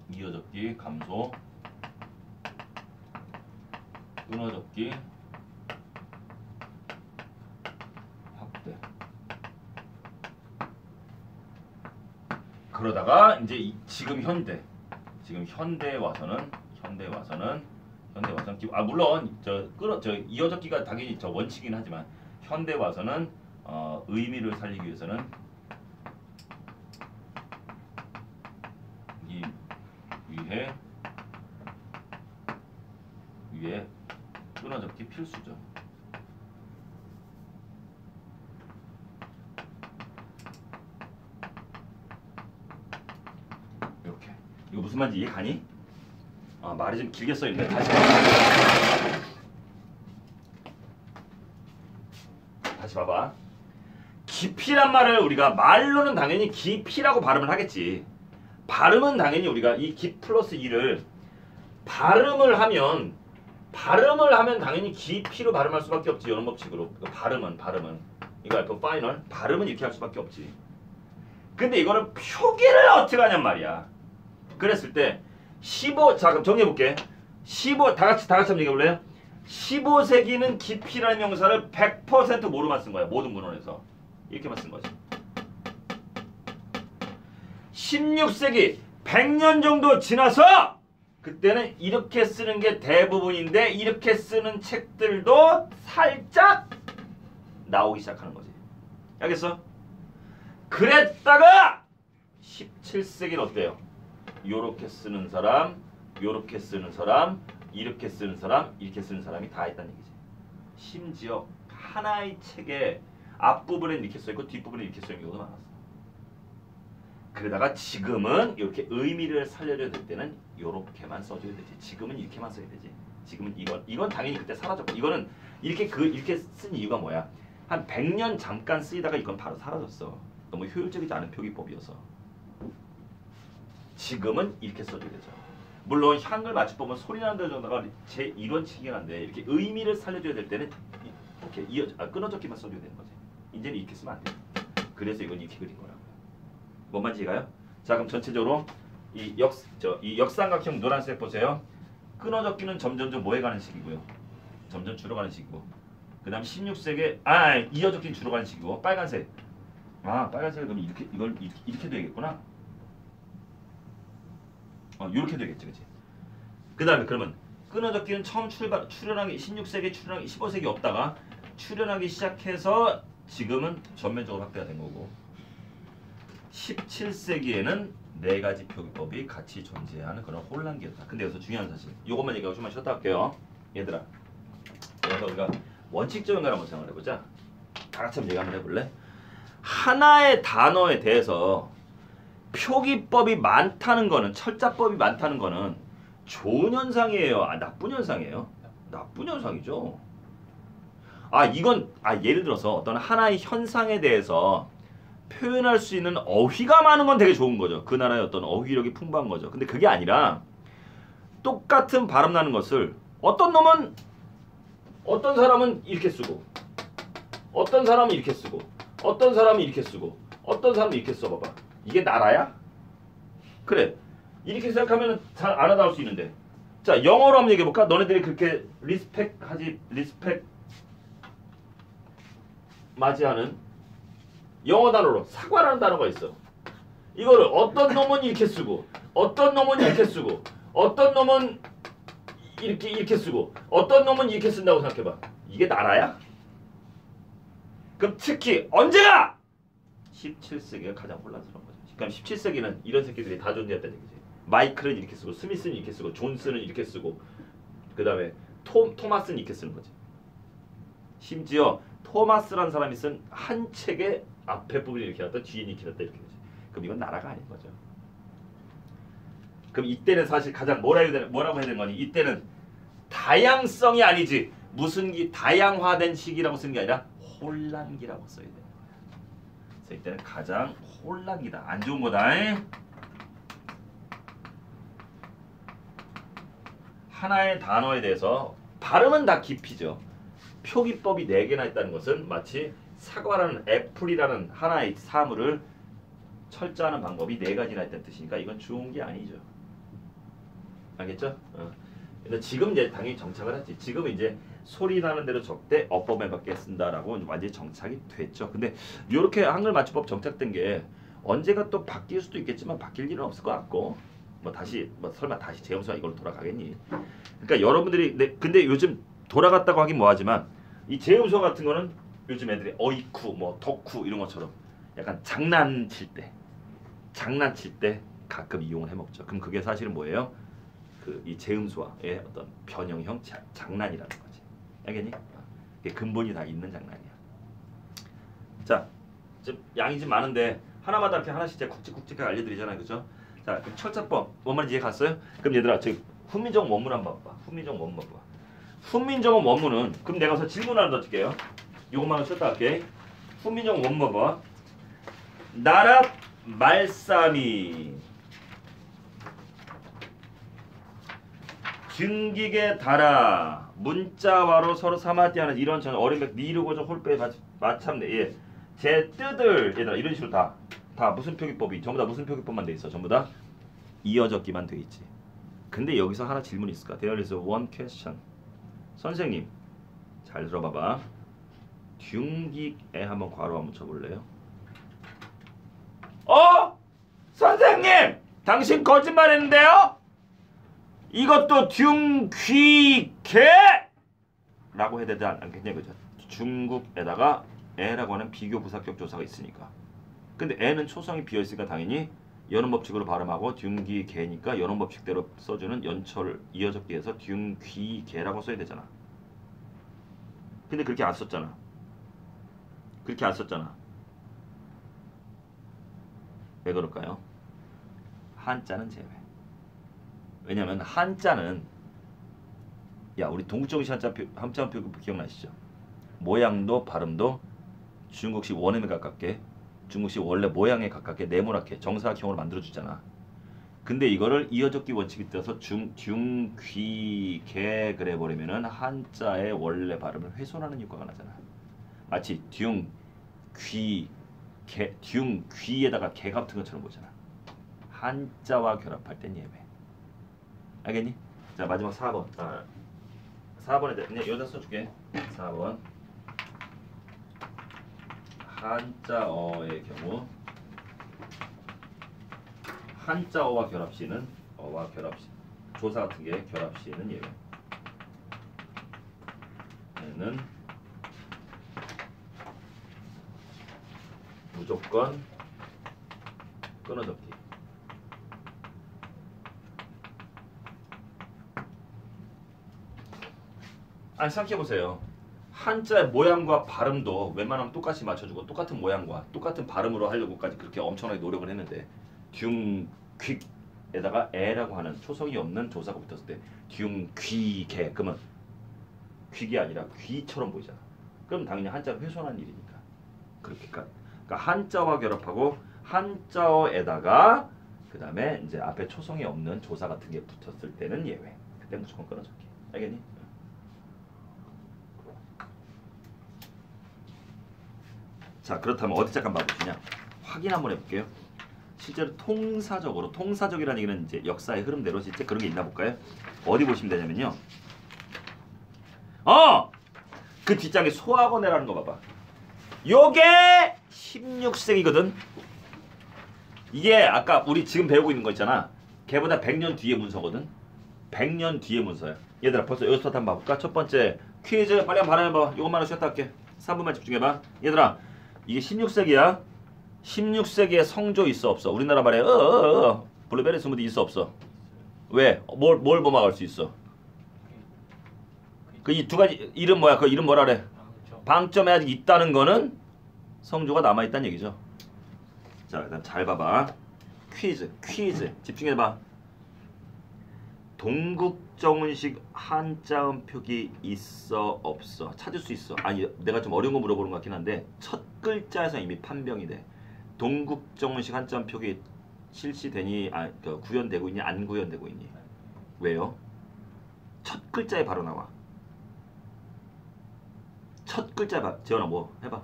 이어적기 감소, 끊어적기 확대. 그러다가 이제 지금 현대에 와서는 물론 저 이어적기가 당연히 저 원칙이긴 하지만 현대 와서는 의미를 살리기 위해서는 위에 끊어적기 필수죠. 이렇게. 이거 무슨 말인지 이해 가니? 말이 좀 길게 써있네. 다시 봐봐. 깊이란 말을 우리가 말로는 당연히 깊이라고 발음을 하겠지. 발음은 당연히 우리가 이 깊 플러스 2를 발음을 하면 당연히 깊이로 발음할 수밖에 없지. 이런 법칙으로. 발음은 이거 알고 파이널 발음은 이렇게 할 수밖에 없지. 근데 이거는 표기를 어떻게 하냔 말이야. 그랬을 때 15, 자 그럼 정리해볼게. 15, 다 같이 한번 얘기해볼래요? 15세기는 깊이라는 명사를 100% 뭐로만 쓴 거야. 모든 문헌에서. 이렇게만 쓴 거지. 16세기 100년 정도 지나서 그때는 이렇게 쓰는 게 대부분인데 이렇게 쓰는 책들도 살짝 나오기 시작하는 거지. 알겠어? 그랬다가 17세기는 어때요? 요렇게 쓰는 사람, 요렇게 쓰는 사람, 이렇게 쓰는 사람, 이렇게 쓰는 사람이 다 있다는 얘기지. 심지어 하나의 책의 앞부분에 이렇게 써있고 뒷부분에 이렇게 써있는 경우도 많았어. 그러다가 지금은 이렇게 의미를 살려줘야 될 때는 이렇게만 써줘야 되지. 지금은 이렇게만 써야 되지. 지금은 이건 당연히 그때 사라졌고 이거는 이렇게 쓴 이유가 뭐야? 한 100년 잠깐 쓰이다가 이건 바로 사라졌어. 너무 효율적이지 않은 표기법이어서. 지금은 이렇게 써줘야 되죠. 물론 한글 맞춤법은 소리 나는 데다가 제 이론칙이긴 한데 이렇게 의미를 살려줘야 될 때는 이렇게 끊어적기만 써줘야 되는 거지. 이제는 이렇게 쓰면 안 돼. 그래서 이건 이렇게 그린 거라고요. 뭔 말인지 이해가요? 자 그럼 전체적으로 이 역삼각형 노란색 보세요. 끊어적기는 점점점 뭐해가는 식이고요. 점점 줄어가는 식이고. 그 다음 16세기에 이어적기는 줄어가는 식이고. 빨간색. 빨간색은 그럼 이걸 이렇게 되겠구나. 이렇게 되겠지, 그치? 그 다음에 그러면 끊어적기는 처음 출현하기 16세기 출현하기 15세기 없다가 출현하기 시작해서 지금은 전면적으로 확대가 된 거고 17세기에는 네 가지 표기법이 같이 존재하는 그런 혼란기였다. 근데 여기서 중요한 사실 이것만 얘기하고 좀만 쉬었다 할게요. 얘들아 그래서 우리가 원칙적인 걸 한번 생각을 해보자. 다 같이 한번 얘기 한번 해볼래? 하나의 단어에 대해서 표기법이 많다는 거는 철자법이 많다는 거는 좋은 현상이에요? 나쁜 현상이에요? 나쁜 현상이죠. 이건 예를 들어서 어떤 하나의 현상에 대해서 표현할 수 있는 어휘가 많은 건 되게 좋은 거죠. 그 나라의 어떤 어휘력이 풍부한 거죠. 근데 그게 아니라 똑같은 발음 나는 것을 어떤 사람은 이렇게 쓰고 어떤 사람은 이렇게 쓰고 어떤 사람은 이렇게 쓰고 어떤 사람은 이렇게 써봐봐. 이게 나라야? 그래. 이렇게 생각하면 잘 알아나올 수 있는데. 자, 영어로 한번 얘기해볼까? 너네들이 그렇게 리스펙 맞이하는 영어 단어로 사과라는 단어가 있어. 이거를 어떤 놈은 이렇게 쓰고 어떤 놈은 이렇게 쓰고 어떤 놈은 이렇게 쓰고 어떤 놈은 이렇게 쓴다고 생각해봐. 이게 나라야? 그럼 특히 언제가 17세기가 가장 혼란스러운 거죠. 그러니까 17세기는 이런 새끼들이 다 존재했다는 얘기지. 마이클은 이렇게 쓰고 스미스는 이렇게 쓰고 존스는 이렇게 쓰고 그 다음에 토마스는 이렇게 쓰는 거지. 심지어 토마스라는 사람이 쓴 한 책의 앞에 부분이 이렇게 났다 뒤에 이렇게 났다 이렇게 되지. 그럼 이건 나라가 아닌 거죠. 그럼 이때는 사실 가장 뭐라고 해야 되는 거니? 이때는 다양성이 아니지. 무슨 기 다양화된 시기라고 쓰는 게 아니라 혼란기라고 써야 돼요. 그래서 이때는 가장 혼란기다. 안 좋은 거다. 하나의 단어에 대해서 발음은 다 깊이죠. 표기법이 4개나 있다는 것은 마치 사과라는 애플이라는 하나의 사물을 철자하는 방법이 4가지나 있다는 뜻이니까 이건 좋은 게 아니죠. 알겠죠? 근데 지금 이제 당연히 정착을 했지. 지금 이제 소리 나는 대로 적대 어법에 맞게 쓴다라고 완전히 정착이 됐죠. 근데 이렇게 한글 맞춤법 정착된 게 언제가 또 바뀔 수도 있겠지만 바뀔 일은 없을 것 같고 뭐 다시 뭐 설마 다시 재영수가 이걸로 돌아가겠니? 그러니까 여러분들이 근데 요즘 돌아갔다고 하긴 뭐하지만 이 재영수 같은 거는 요즘 애들이 어이쿠 뭐 덕후 이런 것처럼 약간 장난칠 때 가끔 이용을 해먹죠. 그럼 그게 사실은 뭐예요? 그 이 재음수와의 어떤 변형형 장난이라는 거지. 알겠니? 그게 근본이 다 있는 장난이야. 자, 지금 양이 좀 많은데 하나마다 이렇게 하나씩 제가 굵직굵직하게 알려드리잖아요, 그죠? 자, 그럼 철자법 뭔 말인지 이해 갔어요? 그럼 얘들아, 지금 훈민정음 원문 한번 봐봐. 훈민정음 원문 봐봐. 훈민정음 원문은 그럼 내가 서 질문 하나 던질게요. 요것만 쉬었다 할게. 훈민정음 원문 봐봐. 나랏 말싸미 증기계 달아 문자와로 서로 사마디하는 이런 전 어린백 미루고저 홀빼 마참내 예. 제 뜻을 얘들아 이런 식으로 다 무슨 표기법이 전부 다 무슨 표기법만 돼 있어. 전부 다 이어적기만 돼 있지. 근데 여기서 하나 질문이 있을까? There is one question. 선생님 잘 들어봐봐. 균기에 한번 괄호 한번 쳐볼래요? 선생님! 당신 거짓말했는데요? 이것도 균귀개! 라고 해야 되지 않겠냐 그죠? 중국에다가 에라고 하는 비교 부사격 조사가 있으니까. 근데 에는 초성이 비어있으니까 당연히 연음법칙으로 발음하고 균귀개니까 연음법칙대로 써주는 연철 이어적기에서 균귀개라고 써야 되잖아. 근데 그렇게 안 썼잖아. 왜 그럴까요? 한자는 제외. 왜냐면 한자는 우리 동국정시 한자 표 기억나시죠? 모양도 발음도 중국식 원음에 가깝게 중국식 원래 모양에 가깝게 네모나게 정사각형으로 만들어주잖아. 근데 이거를 이어적기 원칙에 따라서 균귀개 그래버리면은 한자의 원래 발음을 훼손하는 효과가 나잖아. 마치 균귀에다가 개 같은 것처럼 보잖아. 한자와 결합할 땐 예외. 알겠니? 자 마지막 4번. 4번에 대해 그냥 여기다 써줄게. 4번. 한자어의 경우 한자어와 결합시는 어와 결합시 조사 같은 게 결합시는 예외. 얘는 무조건 끊어적기. 아니 생각해보세요. 한자의 모양과 발음도 웬만하면 똑같이 맞춰주고 똑같은 모양과 똑같은 발음으로 하려고까지 그렇게 엄청나게 노력을 했는데 듀귀에다가 에라고 하는 초성이 없는 조사가 붙었을 때 듀귀개 그러면 귀기 아니라 귀처럼 보이잖아. 그럼 당연히 한자를 훼손한 일이니까. 그러니까 한자와 결합하고 한자어에다가 그 다음에 이제 앞에 초성이 없는 조사 같은 게 붙었을 때는 예외. 그때 무조건 끊어줄게. 알겠니? 자 그렇다면 어디 잠깐 봐보시냐 확인 한번 해볼게요. 실제로 통사적이라는 얘기는 이제 역사의 흐름대로 실제 그런 게 있나 볼까요? 어디 보시면 되냐면요. 그 뒷장에 소학원회라는 거 봐봐. 요게 16세기거든. 이게 아까 우리 지금 배우고 있는 거 있잖아. 걔보다 100년 뒤에 문서거든. 100년 뒤에 문서야. 얘들아 벌써 여기서부터 한번 봐볼까? 첫 번째 퀴즈 빨리 한번 발음해봐. 요것만 쉬었다 할게. 3분만 집중해봐. 얘들아 이게 16세기야. 16세기에 성조 있어 없어? 우리나라 말에 블루베리 스무디 있어 없어? 왜? 뭘 범학할 수 있어? 그 이 두 가지 이름 뭐야? 그 이름 뭐라 그래? 방점. 방점에 아직 있다는 거는 성조가 남아 있다는 얘기죠. 자, 일단 잘 봐봐. 퀴즈 집중해봐. 동국정운식 한자음 표기 있어 없어? 찾을 수 있어. 아니 내가 좀 어려운 거 물어보는 것 같긴 한데 첫 글자에서 이미 판명이 돼. 동국정운식 한자음 표기 실시되니 구현되고 있니 안 구현되고 있니? 왜요? 첫 글자에 바로 나와. 첫 글자에 재현아 뭐 해봐.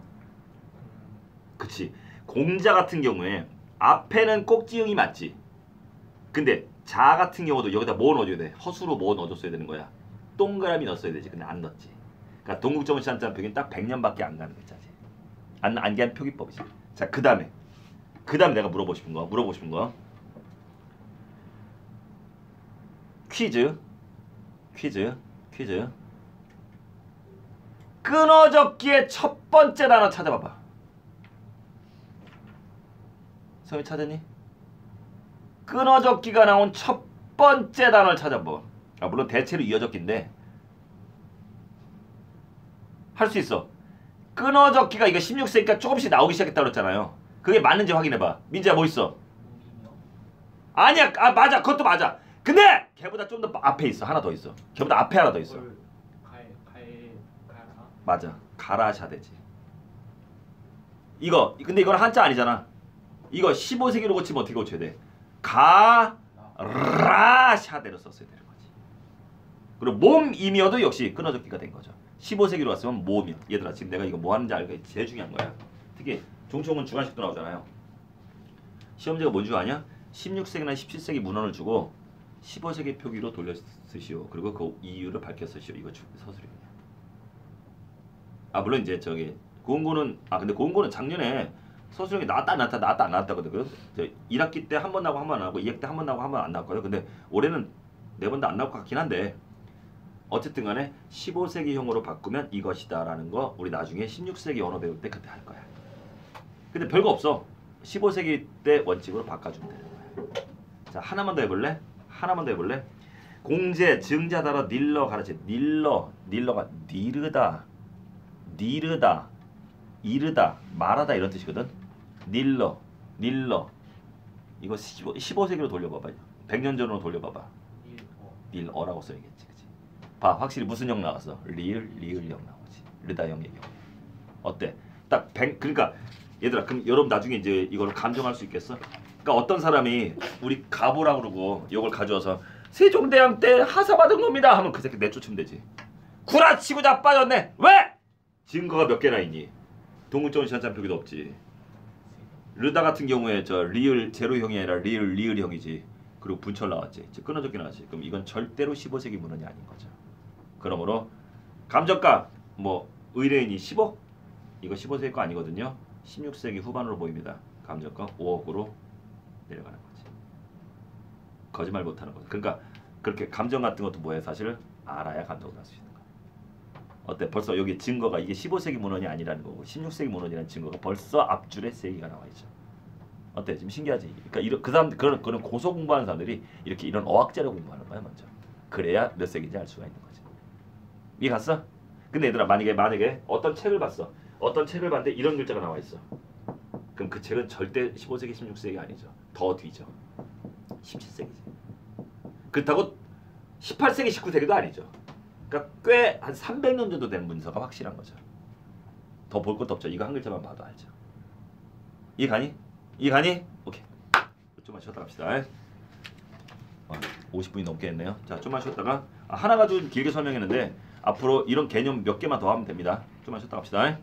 그치. 공자 같은 경우에 앞에는 꼭지응이 맞지. 근데 자 같은 경우도 여기다 뭐 넣어줘야 돼? 허수로 뭐 넣어줬어야 되는 거야? 동그라미 넣었어야 되지. 근데 안 넣었지. 그러니까 동국정운식 한자음 표기는 딱 100년밖에 안 가는 글자지. 안 가는 표기법이지. 자, 그 다음에 내가 물어보고 싶은 거. 퀴즈. 끊어적기의 첫 번째 단어 찾아봐봐. 성이 찾았니? 끊어적기가 나온 첫 번째 단어를 찾아봐. 물론 대체로 이어적기인데 할 수 있어. 끊어적기가 이거 16세기니까 조금씩 나오기 시작했다고 그랬잖아요. 그게 맞는지 확인해봐. 민지야 뭐 있어? 무기요? 아니야. 맞아. 그것도 맞아. 근데 걔보다 좀 더 앞에 있어. 하나 더 있어. 걔보다 앞에 하나 더 있어. 가라. 맞아. 가라샤 되지. 근데 이거는 한자 아니잖아. 이거 15세기로 고치면 어떻게 고쳐야 돼? 가라샤대로 썼어야 되는 거지. 그리고 몸임이어도 역시 끊어적기가 된 거죠. 15세기로 왔으면 몸이요. 얘들아 지금 내가 이거 뭐 하는지 알고 제일 중요한 거야. 특히 종초문 주관식도 나오잖아요. 시험지가 뭔 줄 아냐? 16세기나 17세기 문헌을 주고 15세기 표기로 돌려 쓰시오. 그리고 그 이유를 밝혀 쓰시오. 이거 서술이에요. 물론 이제 고은고는 근데 고은고는 작년에 서술형이 나왔다 안 나왔다거든. 1학기 때 한 번 나오고 한 번 안 나오고 2학기 때 한 번 나오고 한 번 안 나왔거든. 근데 올해는 4번 다 안 나올 것 같긴 한데 어쨌든 간에 15세기형으로 바꾸면 이것이다 라는 거 우리 나중에 16세기 언어 배울 때 그때 할 거야. 근데 별거 없어. 15세기 때 원칙으로 바꿔주면 되는 거야. 자, 하나만 더 해볼래? 공제, 증자 단어 닐러 가르치. 닐러가 니르다, 이르다, 말하다 이런 뜻이거든. 닐러. 이거 15세기로 돌려봐봐. 100년 전으로 돌려봐봐. 닐어라고 써야겠지. 그치? 봐, 확실히 무슨 형 나왔어? 리을 형 나오지. 르다 형의 형. 어때? 그러니까 얘들아, 그럼 여러분 나중에 이제 이걸 감정할 수 있겠어? 그러니까 어떤 사람이 우리 가보라 그러고 이걸 가져와서 세종대왕 때 하사받은 겁니다 하면 그 새끼 내쫓으면 되지. 구라치고 자빠졌네. 왜? 증거가 몇 개나 있니? 동국정운식 한자음 표기도 없지. 르다 같은 경우에 리을 제로형이 아니라 리을형이지. 그리고 분철 나왔지. 끊어적기 나왔지. 그럼 이건 절대로 15세기 문헌이 아닌 거죠. 그러므로 감정가 의뢰인이 10억? 이거 15세기 거 아니거든요. 16세기 후반으로 보입니다. 감정가 5억으로 내려가는 거지. 거짓말 못하는 거죠. 그러니까 그렇게 감정 같은 것도 뭐예요? 사실을 알아야 감정을 할 수 있는 거예요. 어때? 벌써 여기 증거가 이게 15세기 문헌이 아니라는 거고 16세기 문헌이라는 증거가 벌써 앞줄에 3개가 나와 있죠. 어때? 지금 신기하지? 그러니까 그 사람들 그런 고소 공부하는 사람들이 이렇게 이런 어학자료 공부하는 거야 먼저. 그래야 몇 세기인지 알 수가 있는 거지. 이해 갔어? 근데 얘들아 만약에 어떤 책을 봤어. 어떤 책을 봤는데 이런 글자가 나와 있어. 그럼 그 책은 절대 15세기, 16세기 아니죠. 더 뒤죠. 17세기지. 그렇다고 18세기, 19세기도 아니죠. 그러니까 꽤 한 300년 정도 된 문서가 확실한 거죠. 더 볼 것도 없죠. 이거 한 글자만 봐도 알죠. 이해 가니? 오케이. 좀만 쉬었다 갑시다. 50분이 넘게 했네요. 자, 좀만 쉬었다가 하나 가지고 길게 설명했는데 앞으로 이런 개념 몇 개만 더 하면 됩니다. 좀만 쉬었다 갑시다.